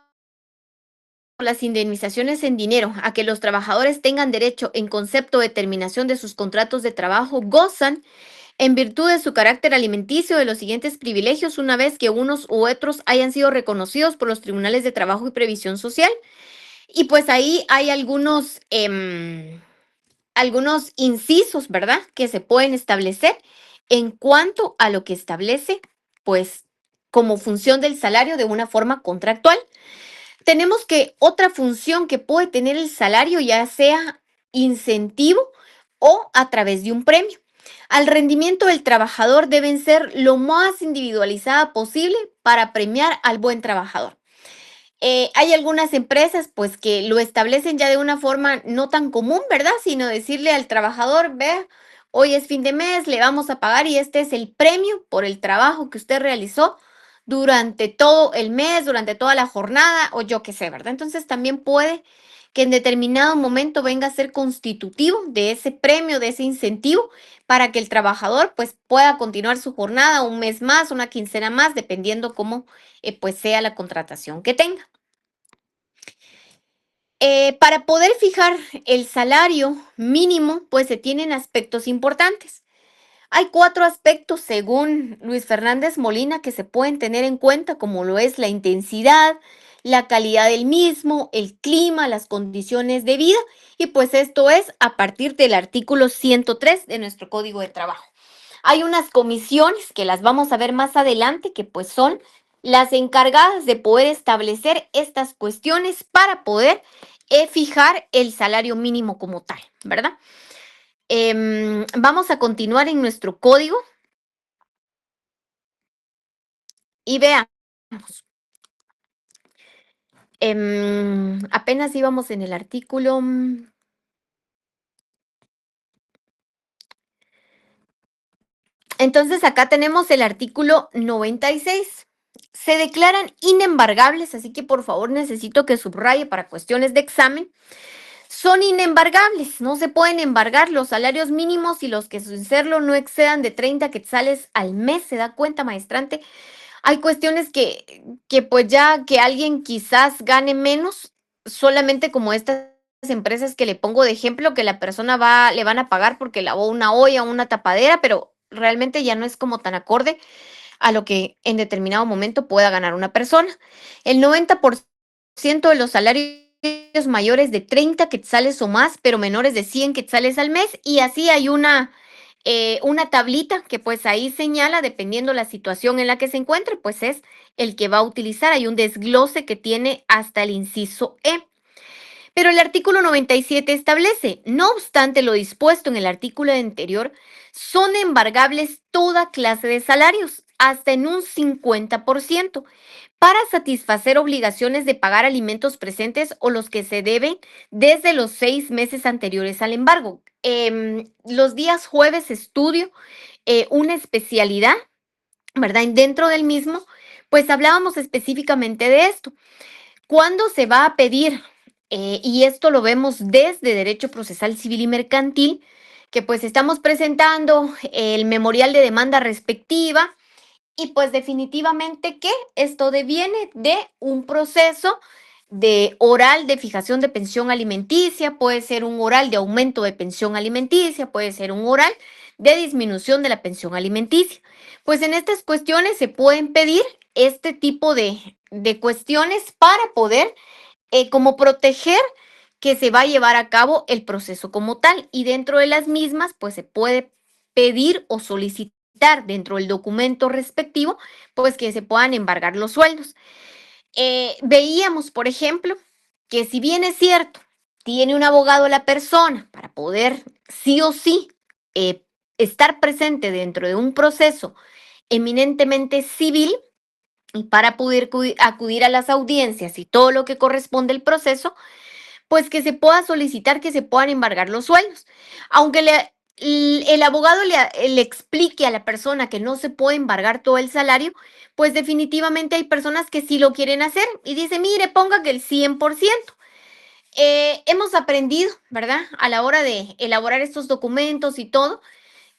las indemnizaciones en dinero a que los trabajadores tengan derecho en concepto de terminación de sus contratos de trabajo gozan en virtud de su carácter alimenticio de los siguientes privilegios una vez que unos u otros hayan sido reconocidos por los tribunales de trabajo y previsión social. Y pues ahí hay algunos incisos, ¿verdad? Que se pueden establecer en cuanto a lo que establece, pues, como función del salario de una forma contractual. Tenemos que otra función que puede tener el salario, ya sea incentivo o a través de un premio. Al rendimiento del trabajador deben ser lo más individualizada posible para premiar al buen trabajador. Hay algunas empresas pues que lo establecen ya de una forma no tan común, ¿verdad? Sino decirle al trabajador, vea, hoy es fin de mes, le vamos a pagar y este es el premio por el trabajo que usted realizó durante todo el mes, durante toda la jornada o yo qué sé, ¿verdad? Entonces también puede que en determinado momento venga a ser constitutivo de ese premio, de ese incentivo, para que el trabajador pues pueda continuar su jornada un mes más, una quincena más, dependiendo cómo pues sea la contratación que tenga. Para poder fijar el salario mínimo, pues se tienen aspectos importantes. Hay 4 aspectos, según Luis Fernández Molina, que se pueden tener en cuenta, como lo es la intensidad, la calidad del mismo, el clima, las condiciones de vida, y pues esto es a partir del artículo 103 de nuestro Código de Trabajo. Hay unas comisiones que las vamos a ver más adelante, que pues son las encargadas de poder establecer estas cuestiones para poder fijar el salario mínimo como tal, ¿verdad? Vamos a continuar en nuestro código y veamos. Apenas íbamos en el artículo. Entonces acá tenemos el artículo 96. Se declaran inembargables, así que por favor necesito que subraye para cuestiones de examen. Son inembargables, no se pueden embargar los salarios mínimos y los que sin serlo no excedan de 30 quetzales al mes. ¿Se da cuenta, maestrante? Hay cuestiones que pues ya que alguien quizás gane menos, solamente como estas empresas que le pongo de ejemplo, que la persona le van a pagar porque lavó una olla o una tapadera, pero realmente ya no es como tan acorde a lo que en determinado momento pueda ganar una persona. El 90% de los salarios mayores de 30 quetzales o más, pero menores de 100 quetzales al mes, y así hay una tablita que pues ahí señala, dependiendo la situación en la que se encuentre, pues es el que va a utilizar. Hay un desglose que tiene hasta el inciso E. Pero el artículo 97 establece, no obstante lo dispuesto en el artículo anterior, son embargables toda clase de salarios, hasta en un 50%, para satisfacer obligaciones de pagar alimentos presentes o los que se deben desde los 6 meses anteriores al embargo. Los días jueves estudio una especialidad, ¿verdad? Y dentro del mismo, pues hablábamos específicamente de esto. ¿Cuándo se va a pedir? Y esto lo vemos desde Derecho Procesal Civil y Mercantil, que pues estamos presentando el memorial de demanda respectiva y pues definitivamente que esto deviene de un proceso de oral de fijación de pensión alimenticia, puede ser un oral de aumento de pensión alimenticia, puede ser un oral de disminución de la pensión alimenticia. Pues en estas cuestiones se pueden pedir este tipo de cuestiones para poder como proteger que se va a llevar a cabo el proceso como tal y dentro de las mismas pues se puede pedir o solicitar dentro del documento respectivo pues que se puedan embargar los sueldos. Veíamos, por ejemplo, que si bien es cierto, tiene un abogado la persona para poder sí o sí eh, estar presente dentro de un proceso eminentemente civil, y para poder acudir a las audiencias y todo lo que corresponde al proceso, pues que se pueda solicitar que se puedan embargar los sueldos. Aunque el abogado le explique a la persona que no se puede embargar todo el salario, pues definitivamente hay personas que sí lo quieren hacer y dice, mire, ponga que el 100%. Hemos aprendido, ¿verdad? A la hora de elaborar estos documentos y todo,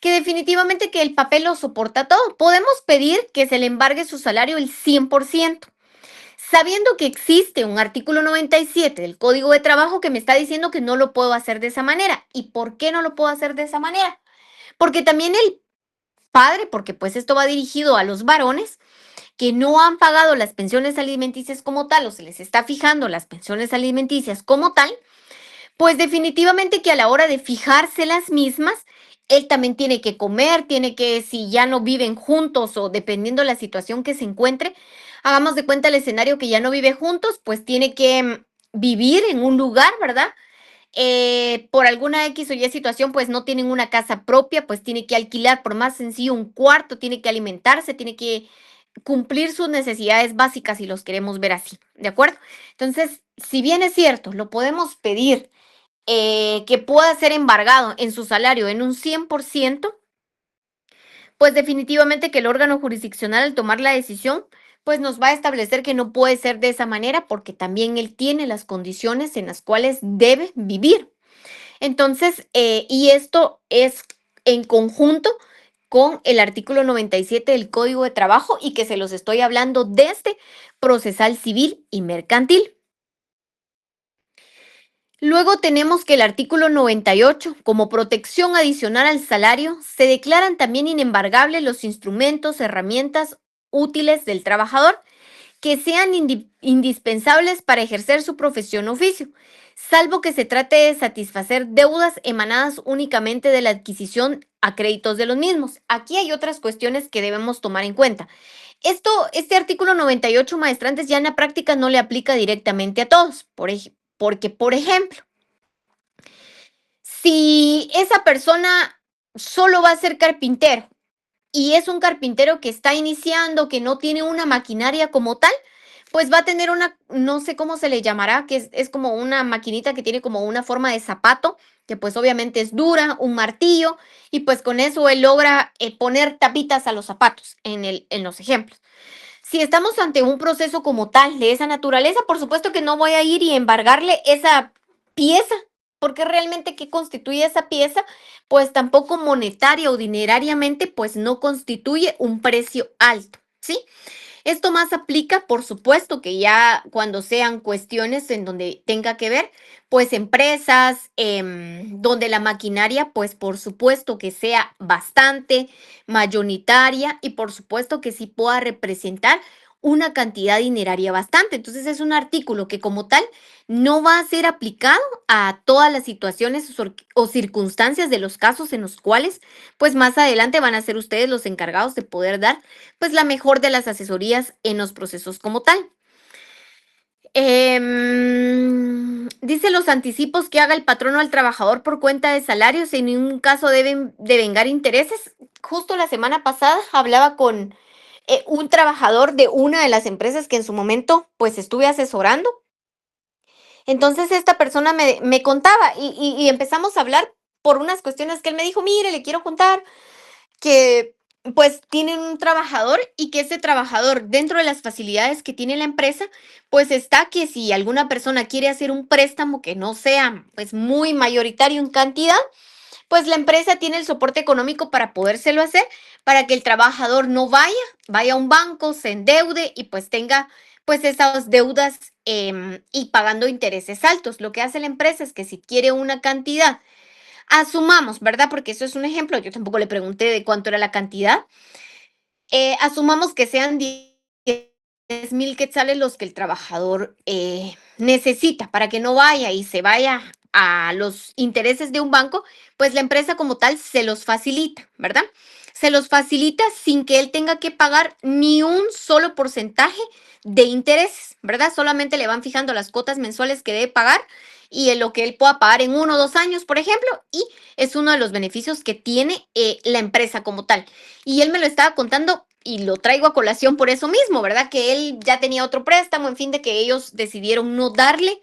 que definitivamente que el papel lo soporta todo. Podemos pedir que se le embargue su salario el 100%, sabiendo que existe un artículo 97 del Código de Trabajo que me está diciendo que no lo puedo hacer de esa manera. ¿Y por qué no lo puedo hacer de esa manera? Porque también el padre, porque pues esto va dirigido a los varones que no han pagado las pensiones alimenticias como tal o se les está fijando las pensiones alimenticias como tal, pues definitivamente que a la hora de fijarse las mismas, él también tiene que comer, tiene que, si ya no viven juntos o dependiendo de la situación que se encuentre, hagamos de cuenta el escenario que ya no vive juntos, pues tiene que vivir en un lugar, ¿verdad? Por alguna X o Y situación, pues no tienen una casa propia, pues tiene que alquilar por más sencillo un cuarto, tiene que alimentarse, tiene que cumplir sus necesidades básicas si los queremos ver así, ¿de acuerdo? Entonces, si bien es cierto, lo podemos pedir que pueda ser embargado en su salario en un 100%, pues definitivamente que el órgano jurisdiccional al tomar la decisión, pues nos va a establecer que no puede ser de esa manera porque también él tiene las condiciones en las cuales debe vivir. Entonces, y esto es en conjunto con el artículo 97 del Código de Trabajo y que se los estoy hablando desde procesal civil y mercantil. Luego tenemos que el artículo 98, como protección adicional al salario, se declaran también inembargables los instrumentos, herramientas útiles del trabajador que sean indispensables para ejercer su profesión o oficio, salvo que se trate de satisfacer deudas emanadas únicamente de la adquisición a créditos de los mismos. Aquí hay otras cuestiones que debemos tomar en cuenta. Este artículo 98, maestrantes, ya en la práctica no le aplica directamente a todos, porque, por ejemplo, si esa persona solo va a ser carpintero y es un carpintero que está iniciando, que no tiene una maquinaria como tal, pues va a tener una, no sé cómo se le llamará, que es como una maquinita que tiene como una forma de zapato, que pues obviamente es dura, un martillo, y pues con eso él logra poner tapitas a los zapatos en los ejemplos. Si estamos ante un proceso como tal de esa naturaleza, por supuesto que no voy a ir y embargarle esa pieza, porque realmente ¿qué constituye esa pieza? Pues tampoco monetaria o dinerariamente, pues no constituye un precio alto, ¿sí? Esto más aplica, por supuesto, que ya cuando sean cuestiones en donde tenga que ver, pues empresas, donde la maquinaria, pues por supuesto que sea bastante mayoritaria y por supuesto que sí pueda representar una cantidad dineraria bastante. Entonces es un artículo que como tal no va a ser aplicado a todas las situaciones o circunstancias de los casos en los cuales, pues más adelante van a ser ustedes los encargados de poder dar pues la mejor de las asesorías en los procesos como tal. Dice los anticipos que haga el patrono al trabajador por cuenta de salarios, en ningún caso deben devengar intereses. Justo la semana pasada hablaba con un trabajador de una de las empresas que en su momento pues estuve asesorando. Entonces esta persona me contaba y empezamos a hablar por unas cuestiones que él me dijo, mire, le quiero contar que pues tienen un trabajador y que ese trabajador dentro de las facilidades que tiene la empresa, pues está que si alguna persona quiere hacer un préstamo que no sea pues muy mayoritario en cantidad, pues la empresa tiene el soporte económico para podérselo hacer, para que el trabajador no vaya a un banco, se endeude y pues tenga pues esas deudas y pagando intereses altos. Lo que hace la empresa es que si quiere una cantidad, asumamos, ¿verdad? Porque eso es un ejemplo, yo tampoco le pregunté de cuánto era la cantidad, asumamos que sean 10,000 quetzales los que el trabajador necesita para que no vaya y se vaya a los intereses de un banco, pues la empresa como tal se los facilita, ¿verdad? Se los facilita sin que él tenga que pagar ni un solo porcentaje de intereses, ¿verdad? Solamente le van fijando las cuotas mensuales que debe pagar y en lo que él pueda pagar en 1 o 2 años, por ejemplo, y es uno de los beneficios que tiene la empresa como tal. Y él me lo estaba contando y lo traigo a colación por eso mismo, ¿verdad? Que él ya tenía otro préstamo, en fin, de que ellos decidieron no darle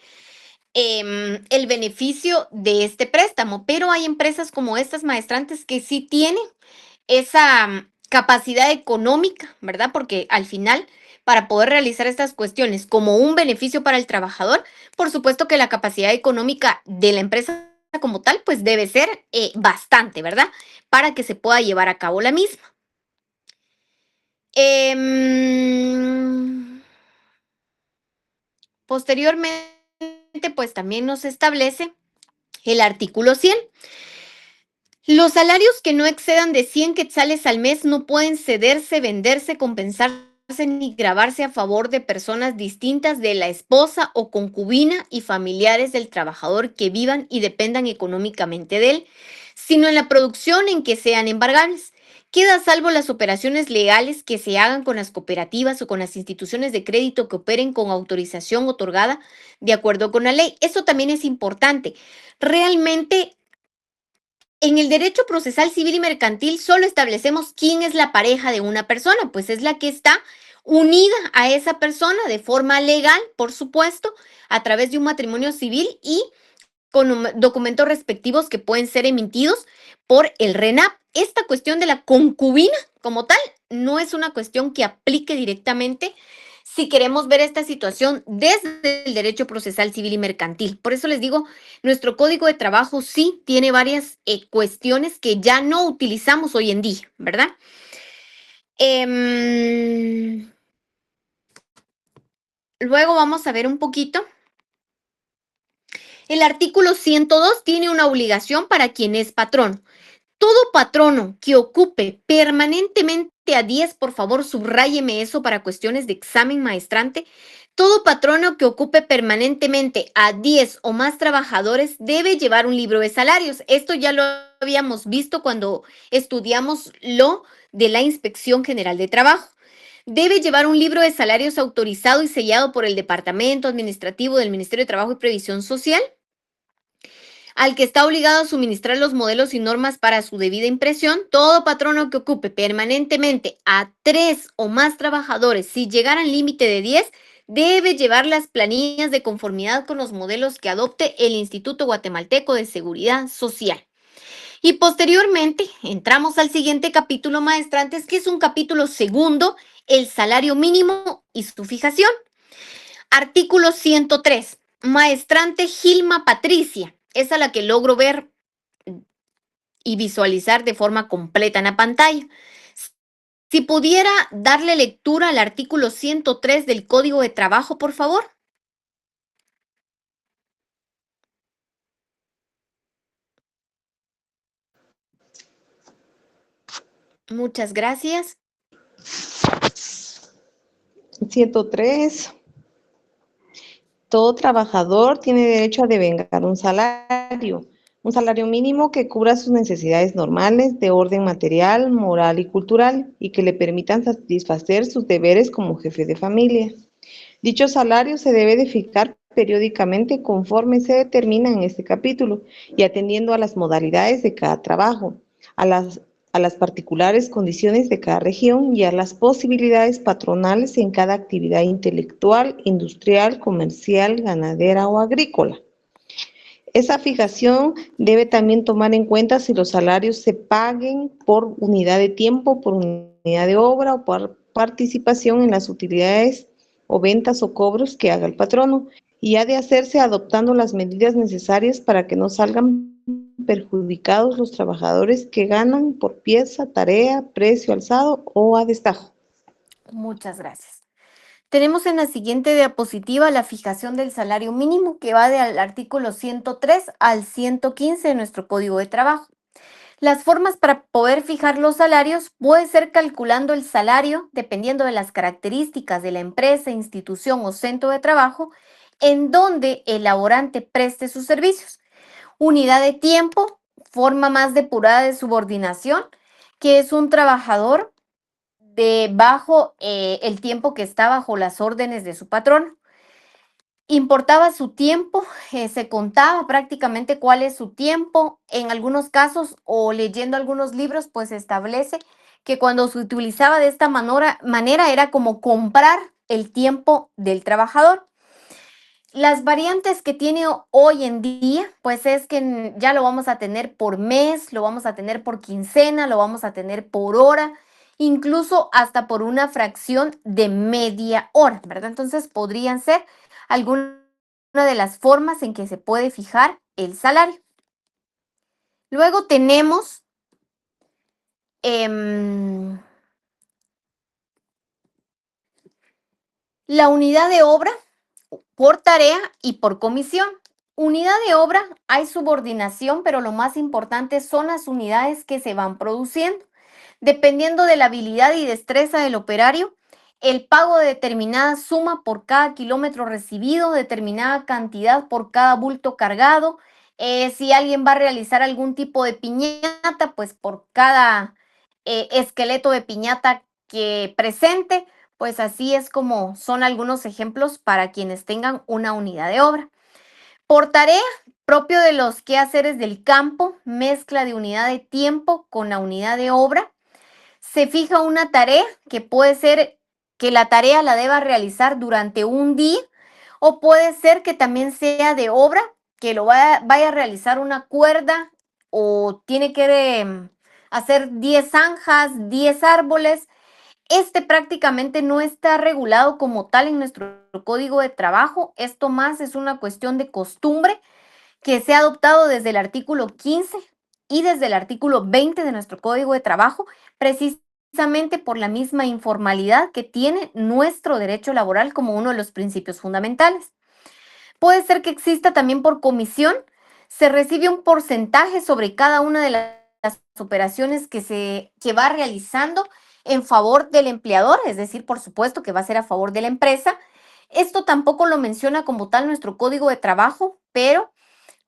el beneficio de este préstamo. Pero hay empresas como estas maestrantes que sí tienen esa capacidad económica, ¿verdad? Porque al final, para poder realizar estas cuestiones como un beneficio para el trabajador, por supuesto que la capacidad económica de la empresa como tal, pues debe ser bastante, ¿verdad? Para que se pueda llevar a cabo la misma. Posteriormente, pues también nos establece el artículo 100. Los salarios que no excedan de 100 quetzales al mes no pueden cederse, venderse, compensarse ni gravarse a favor de personas distintas de la esposa o concubina y familiares del trabajador que vivan y dependan económicamente de él, sino en la producción en que sean embargables. Queda a salvo las operaciones legales que se hagan con las cooperativas o con las instituciones de crédito que operen con autorización otorgada de acuerdo con la ley. Eso también es importante. Realmente, en el derecho procesal civil y mercantil solo establecemos quién es la pareja de una persona, pues es la que está unida a esa persona de forma legal, por supuesto, a través de un matrimonio civil y con documentos respectivos que pueden ser emitidos por el RENAP. Esta cuestión de la concubina como tal no es una cuestión que aplique directamente si queremos ver esta situación desde el derecho procesal civil y mercantil. Por eso les digo, nuestro código de trabajo sí tiene varias cuestiones que ya no utilizamos hoy en día, ¿verdad? Luego vamos a ver un poquito. El artículo 102 tiene una obligación para quien es patrón. Todo patrono que ocupe permanentemente a 10, por favor, subráyeme eso para cuestiones de examen maestrante. Todo patrono que ocupe permanentemente a 10 o más trabajadores debe llevar un libro de salarios. Esto ya lo habíamos visto cuando estudiamos lo de la Inspección General de Trabajo. Debe llevar un libro de salarios autorizado y sellado por el Departamento Administrativo del Ministerio de Trabajo y Previsión Social, al que está obligado a suministrar los modelos y normas para su debida impresión. Todo patrono que ocupe permanentemente a 3 o más trabajadores, si llegara al límite de 10, debe llevar las planillas de conformidad con los modelos que adopte el Instituto Guatemalteco de Seguridad Social. Y posteriormente entramos al siguiente capítulo, maestrantes, que es un capítulo segundo, el salario mínimo y su fijación. Artículo 103. Maestrante Gilma Patricia. Es a la que logro ver y visualizar de forma completa en la pantalla. Si pudiera darle lectura al artículo 103 del Código de Trabajo, por favor. Muchas gracias. 103. Todo trabajador tiene derecho a devengar un salario mínimo que cubra sus necesidades normales de orden material, moral y cultural y que le permitan satisfacer sus deberes como jefe de familia. Dicho salario se debe de fijar periódicamente conforme se determina en este capítulo y atendiendo a las modalidades de cada trabajo, a las particulares condiciones de cada región y a las posibilidades patronales en cada actividad intelectual, industrial, comercial, ganadera o agrícola. Esa fijación debe también tomar en cuenta si los salarios se paguen por unidad de tiempo, por unidad de obra o por participación en las utilidades o ventas o cobros que haga el patrono, y ha de hacerse adoptando las medidas necesarias para que no salgan perjudicados los trabajadores que ganan por pieza, tarea, precio alzado o a destajo. Muchas gracias. Tenemos en la siguiente diapositiva la fijación del salario mínimo que va del artículo 103 al 115 de nuestro Código de Trabajo. Las formas para poder fijar los salarios puede ser calculando el salario dependiendo de las características de la empresa, institución o centro de trabajo en donde el laborante preste sus servicios. Unidad de tiempo, forma más depurada de subordinación, que es un trabajador bajo el tiempo que está bajo las órdenes de su patrón. Importaba su tiempo, se contaba prácticamente cuál es su tiempo. En algunos casos o leyendo algunos libros, pues se establece que cuando se utilizaba de esta manera era como comprar el tiempo del trabajador. Las variantes que tiene hoy en día, pues es que ya lo vamos a tener por mes, lo vamos a tener por quincena, lo vamos a tener por hora, incluso hasta por una fracción de media hora, ¿verdad? Entonces podrían ser alguna de las formas en que se puede fijar el salario. Luego tenemos la unidad de obra por tarea y por comisión. Unidad de obra, hay subordinación, pero lo más importante son las unidades que se van produciendo. Dependiendo de la habilidad y destreza del operario, el pago de determinada suma por cada kilómetro recibido, determinada cantidad por cada bulto cargado. Si alguien va a realizar algún tipo de piñata, pues por cada esqueleto de piñata que presente, pues así es como son algunos ejemplos para quienes tengan una unidad de obra. Por tarea, propio de los quehaceres del campo, mezcla de unidad de tiempo con la unidad de obra. Se fija una tarea que puede ser que la tarea la deba realizar durante un día o puede ser que también sea de obra, que lo vaya a realizar una cuerda o tiene que hacer 10 zanjas, 10 árboles. Este prácticamente no está regulado como tal en nuestro Código de Trabajo. Esto más es una cuestión de costumbre que se ha adoptado desde el artículo 15 y desde el artículo 20 de nuestro Código de Trabajo, precisamente por la misma informalidad que tiene nuestro derecho laboral como uno de los principios fundamentales. Puede ser que exista también por comisión, se recibe un porcentaje sobre cada una de las operaciones que va realizando en favor del empleador, es decir, por supuesto que va a ser a favor de la empresa. Esto tampoco lo menciona como tal nuestro Código de Trabajo, pero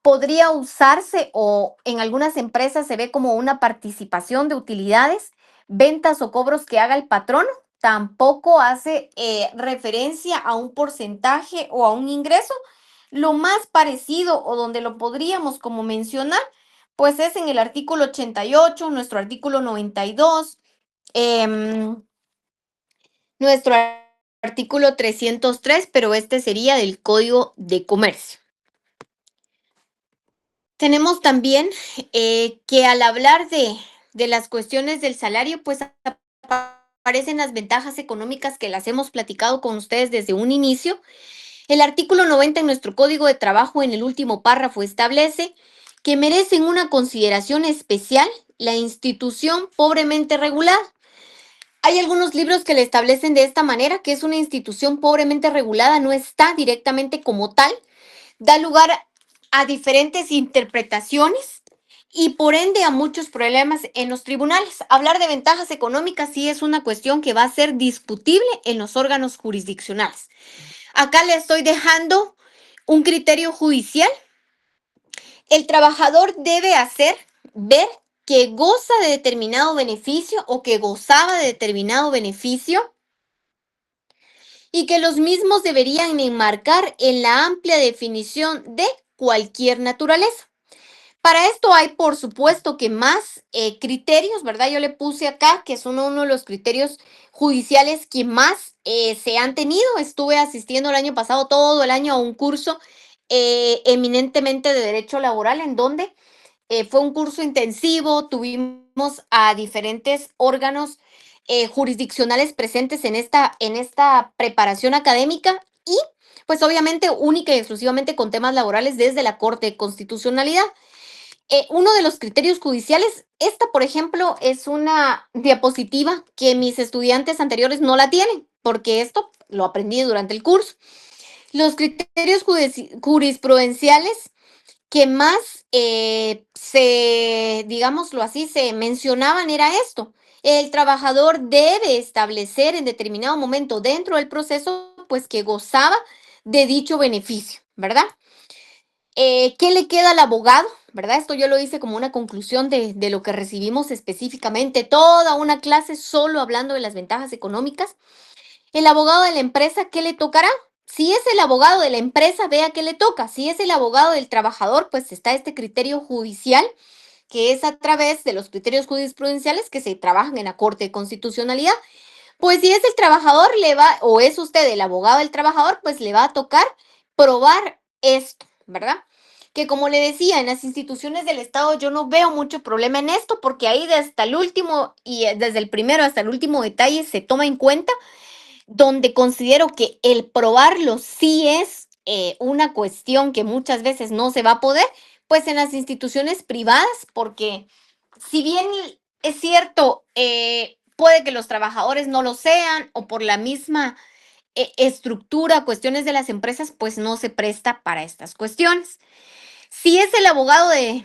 podría usarse o en algunas empresas se ve como una participación de utilidades, ventas o cobros que haga el patrón. Tampoco hace referencia a un porcentaje o a un ingreso. Lo más parecido o donde lo podríamos como mencionar, pues es en el artículo 88, nuestro artículo 92, nuestro artículo 303, pero este sería del Código de Comercio. Tenemos también que al hablar de las cuestiones del salario, pues aparecen las ventajas económicas que las hemos platicado con ustedes desde un inicio. El artículo 90 en nuestro Código de Trabajo, en el último párrafo, establece que merecen una consideración especial la institución pobremente regulada. Hay algunos libros que le establecen de esta manera, que es una institución pobremente regulada, no está directamente como tal, da lugar a diferentes interpretaciones y por ende a muchos problemas en los tribunales. Hablar de ventajas económicas sí es una cuestión que va a ser discutible en los órganos jurisdiccionales. Acá le estoy dejando un criterio judicial. El trabajador debe ver que goza de determinado beneficio o que gozaba de determinado beneficio y que los mismos deberían enmarcar en la amplia definición de cualquier naturaleza. Para esto hay, por supuesto, que más criterios, ¿verdad? Yo le puse acá que son uno de los criterios judiciales que más se han tenido. Estuve asistiendo el año pasado, todo el año, a un curso eminentemente de derecho laboral, en donde fue un curso intensivo, tuvimos a diferentes órganos jurisdiccionales presentes en esta preparación académica y pues obviamente única y exclusivamente con temas laborales desde la Corte de Constitucionalidad. Uno de los criterios judiciales, esta por ejemplo es una diapositiva que mis estudiantes anteriores no la tienen, porque esto lo aprendí durante el curso. Los criterios jurisprudenciales que más digámoslo así, se mencionaban era esto. El trabajador debe establecer en determinado momento dentro del proceso, pues que gozaba de dicho beneficio, ¿verdad? ¿Qué le queda al abogado? ¿Verdad? Esto yo lo hice como una conclusión de lo que recibimos específicamente, toda una clase solo hablando de las ventajas económicas. El abogado de la empresa, ¿qué le tocará? Si es el abogado de la empresa, vea qué le toca. Si es el abogado del trabajador, pues está este criterio judicial, que es a través de los criterios jurisprudenciales que se trabajan en la Corte de Constitucionalidad. Pues si es el trabajador, o es usted el abogado del trabajador, pues le va a tocar probar esto, ¿verdad? Que como le decía, en las instituciones del Estado yo no veo mucho problema en esto, porque ahí desde el último y desde el primero hasta el último detalle se toma en cuenta, donde considero que el probarlo sí es una cuestión que muchas veces no se va a poder, pues en las instituciones privadas, porque si bien es cierto, puede que los trabajadores no lo sean o por la misma estructura, cuestiones de las empresas, pues no se presta para estas cuestiones. Si es el abogado de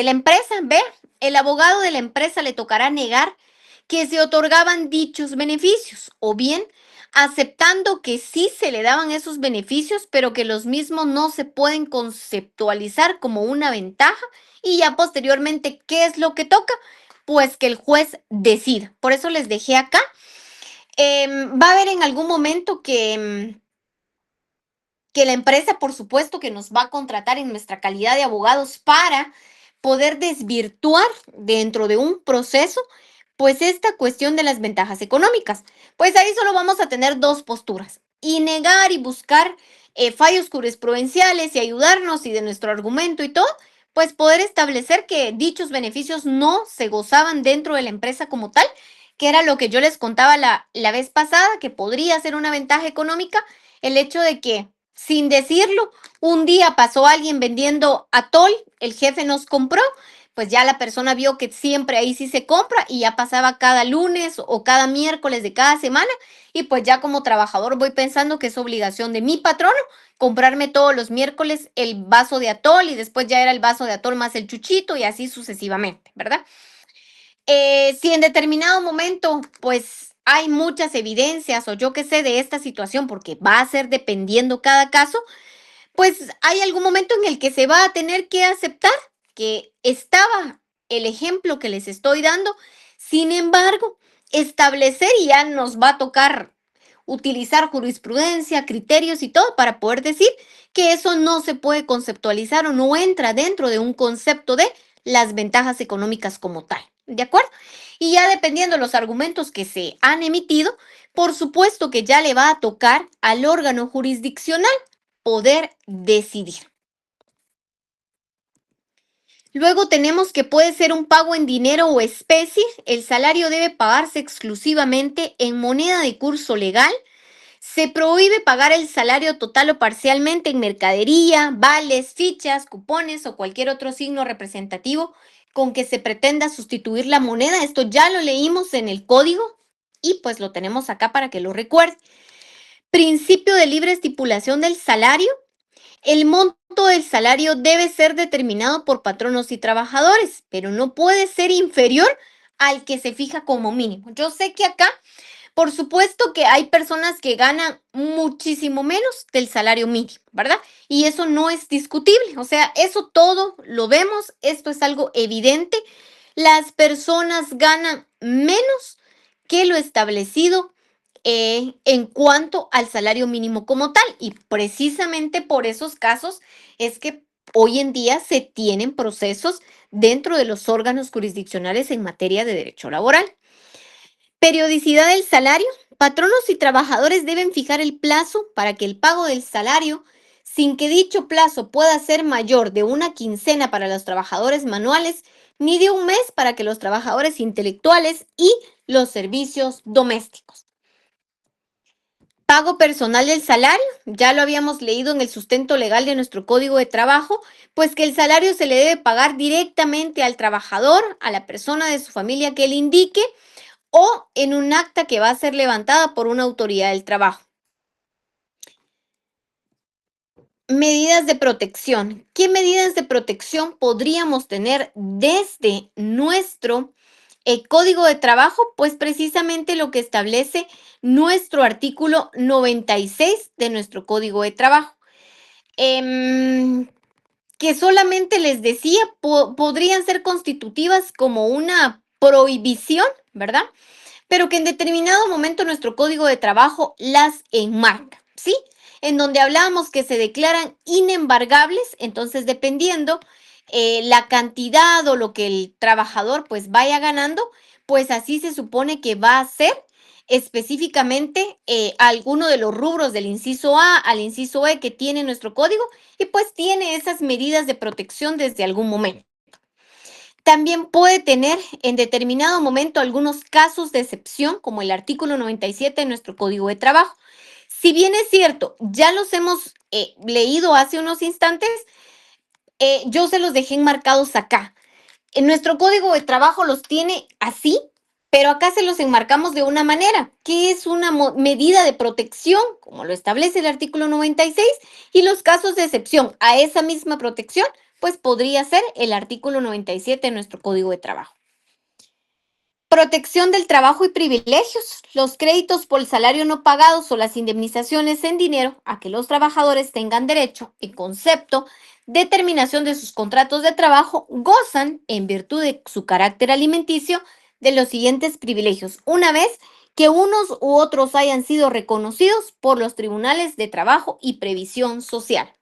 la empresa, ve, el abogado de la empresa le tocará negar que se otorgaban dichos beneficios o bien aceptando que sí se le daban esos beneficios, pero que los mismos no se pueden conceptualizar como una ventaja y ya posteriormente, ¿qué es lo que toca? Pues que el juez decida. Por eso les dejé acá. Va a haber en algún momento que la empresa, por supuesto, que nos va a contratar en nuestra calidad de abogados para poder desvirtuar dentro de un proceso, pues esta cuestión de las ventajas económicas. Pues ahí solo vamos a tener dos posturas, y negar y buscar fallos jurisprudenciales y ayudarnos y de nuestro argumento y todo, pues poder establecer que dichos beneficios no se gozaban dentro de la empresa como tal, que era lo que yo les contaba la vez pasada, que podría ser una ventaja económica, el hecho de que sin decirlo, un día pasó alguien vendiendo atol, el jefe nos compró, pues ya la persona vio que siempre ahí sí se compra y ya pasaba cada lunes o cada miércoles de cada semana y pues ya como trabajador voy pensando que es obligación de mi patrono comprarme todos los miércoles el vaso de atol y después ya era el vaso de atol más el chuchito y así sucesivamente, ¿verdad? Si en determinado momento, pues hay muchas evidencias o yo qué sé de esta situación, porque va a ser dependiendo cada caso, pues hay algún momento en el que se va a tener que aceptar que estaba el ejemplo que les estoy dando. Sin embargo, establecer y ya nos va a tocar utilizar jurisprudencia, criterios y todo para poder decir que eso no se puede conceptualizar o no entra dentro de un concepto de las ventajas económicas como tal. ¿De acuerdo? Y ya dependiendo de los argumentos que se han emitido, por supuesto que ya le va a tocar al órgano jurisdiccional poder decidir. Luego tenemos que puede ser un pago en dinero o especie. El salario debe pagarse exclusivamente en moneda de curso legal. Se prohíbe pagar el salario total o parcialmente en mercadería, vales, fichas, cupones o cualquier otro signo representativo con que se pretenda sustituir la moneda. Esto ya lo leímos en el código y pues lo tenemos acá para que lo recuerde. Principio de libre estipulación del salario. El monto del salario debe ser determinado por patronos y trabajadores, pero no puede ser inferior al que se fija como mínimo. Yo sé que acá, por supuesto que hay personas que ganan muchísimo menos del salario mínimo, ¿verdad? Y eso no es discutible, o sea, eso todo lo vemos, esto es algo evidente. Las personas ganan menos que lo establecido en cuanto al salario mínimo como tal. Y precisamente por esos casos es que hoy en día se tienen procesos dentro de los órganos jurisdiccionales en materia de derecho laboral. Periodicidad del salario. Patronos y trabajadores deben fijar el plazo para que el pago del salario, sin que dicho plazo pueda ser mayor de una quincena para los trabajadores manuales, ni de un mes para que los trabajadores intelectuales y los servicios domésticos. Pago personal del salario, ya lo habíamos leído en el sustento legal de nuestro Código de Trabajo, pues que el salario se le debe pagar directamente al trabajador, a la persona de su familia que él indique, o en un acta que va a ser levantada por una autoridad del trabajo. Medidas de protección. ¿Qué medidas de protección podríamos tener desde nuestro Código de Trabajo? Pues precisamente lo que establece nuestro artículo 96 de nuestro Código de Trabajo. Que solamente les decía, podrían ser constitutivas como una prohibición, ¿verdad? Pero que en determinado momento nuestro Código de Trabajo las enmarca, ¿sí? En donde hablábamos que se declaran inembargables, entonces dependiendo la cantidad o lo que el trabajador pues vaya ganando, pues así se supone que va a ser específicamente alguno de los rubros del inciso A al inciso E que tiene nuestro código y pues tiene esas medidas de protección desde algún momento. También puede tener en determinado momento algunos casos de excepción, como el artículo 97 de nuestro Código de Trabajo. Si bien es cierto, ya los hemos leído hace unos instantes, yo se los dejé enmarcados acá. En nuestro Código de Trabajo los tiene así, pero acá se los enmarcamos de una manera, que es una medida de protección, como lo establece el artículo 96, y los casos de excepción a esa misma protección pues podría ser el artículo 97 de nuestro Código de Trabajo. Protección del trabajo y privilegios. Los créditos por el salario no pagados o las indemnizaciones en dinero a que los trabajadores tengan derecho en concepto de terminación de sus contratos de trabajo gozan, en virtud de su carácter alimenticio, de los siguientes privilegios, una vez que unos u otros hayan sido reconocidos por los tribunales de trabajo y previsión social.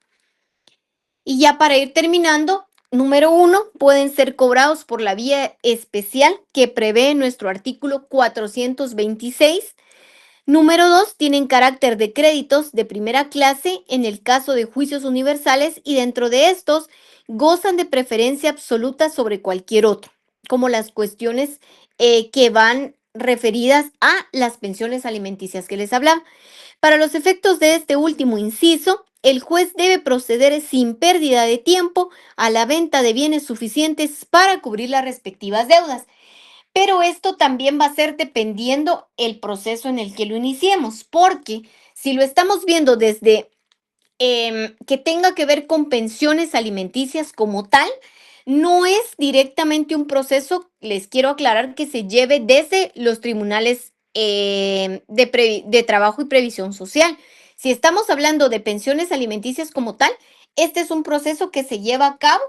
Y ya para ir terminando, número 1, pueden ser cobrados por la vía especial que prevé nuestro artículo 426. Número 2, tienen carácter de créditos de primera clase en el caso de juicios universales y dentro de estos gozan de preferencia absoluta sobre cualquier otro, como las cuestiones que van referidas a las pensiones alimenticias que les hablaba. Para los efectos de este último inciso, el juez debe proceder sin pérdida de tiempo a la venta de bienes suficientes para cubrir las respectivas deudas. Pero esto también va a ser dependiendo el proceso en el que lo iniciemos, porque si lo estamos viendo desde que tenga que ver con pensiones alimenticias como tal, no es directamente un proceso, les quiero aclarar, que se lleve desde los tribunales de trabajo y previsión social. Si estamos hablando de pensiones alimenticias como tal, este es un proceso que se lleva a cabo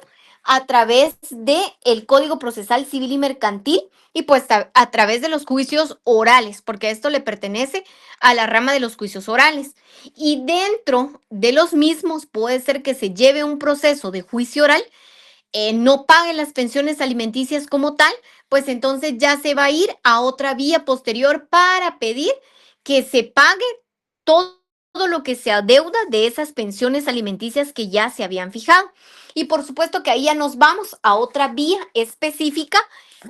a través del Código Procesal Civil y Mercantil y pues a través de los juicios orales, porque esto le pertenece a la rama de los juicios orales. Y dentro de los mismos puede ser que se lleve un proceso de juicio oral, no pague las pensiones alimenticias como tal, pues entonces ya se va a ir a otra vía posterior para pedir que se pague todo lo que se adeuda de esas pensiones alimenticias que ya se habían fijado. Y por supuesto que ahí ya nos vamos a otra vía específica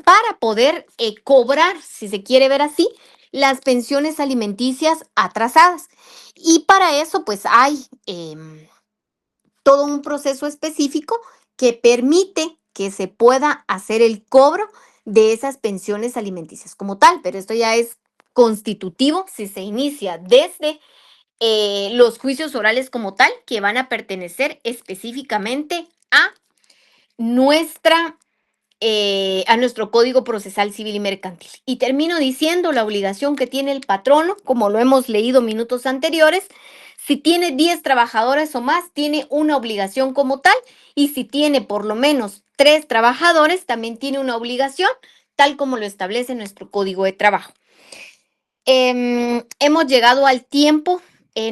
para poder cobrar, si se quiere ver así, las pensiones alimenticias atrasadas. Y para eso pues hay todo un proceso específico que permite que se pueda hacer el cobro de esas pensiones alimenticias como tal, pero esto ya es constitutivo si se inicia desde los juicios orales como tal, que van a pertenecer específicamente a nuestro Código Procesal Civil y Mercantil. Y termino diciendo la obligación que tiene el patrono, como lo hemos leído minutos anteriores. Si tiene 10 trabajadores o más, tiene una obligación como tal, y si tiene por lo menos 3 trabajadores, también tiene una obligación, tal como lo establece nuestro Código de Trabajo. Hemos llegado al tiempo,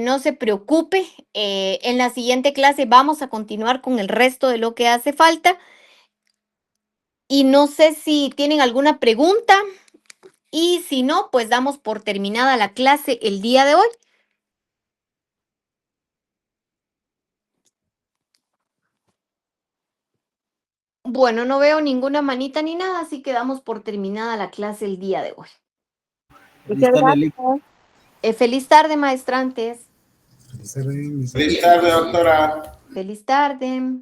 no se preocupe. En la siguiente clase vamos a continuar con el resto de lo que hace falta. Y no sé si tienen alguna pregunta y si no, pues damos por terminada la clase el día de hoy. Bueno, no veo ninguna manita ni nada, así que damos por terminada la clase el día de hoy. Muchas gracias. Feliz tarde, maestrantes. Feliz tarde, doctora. Feliz tarde.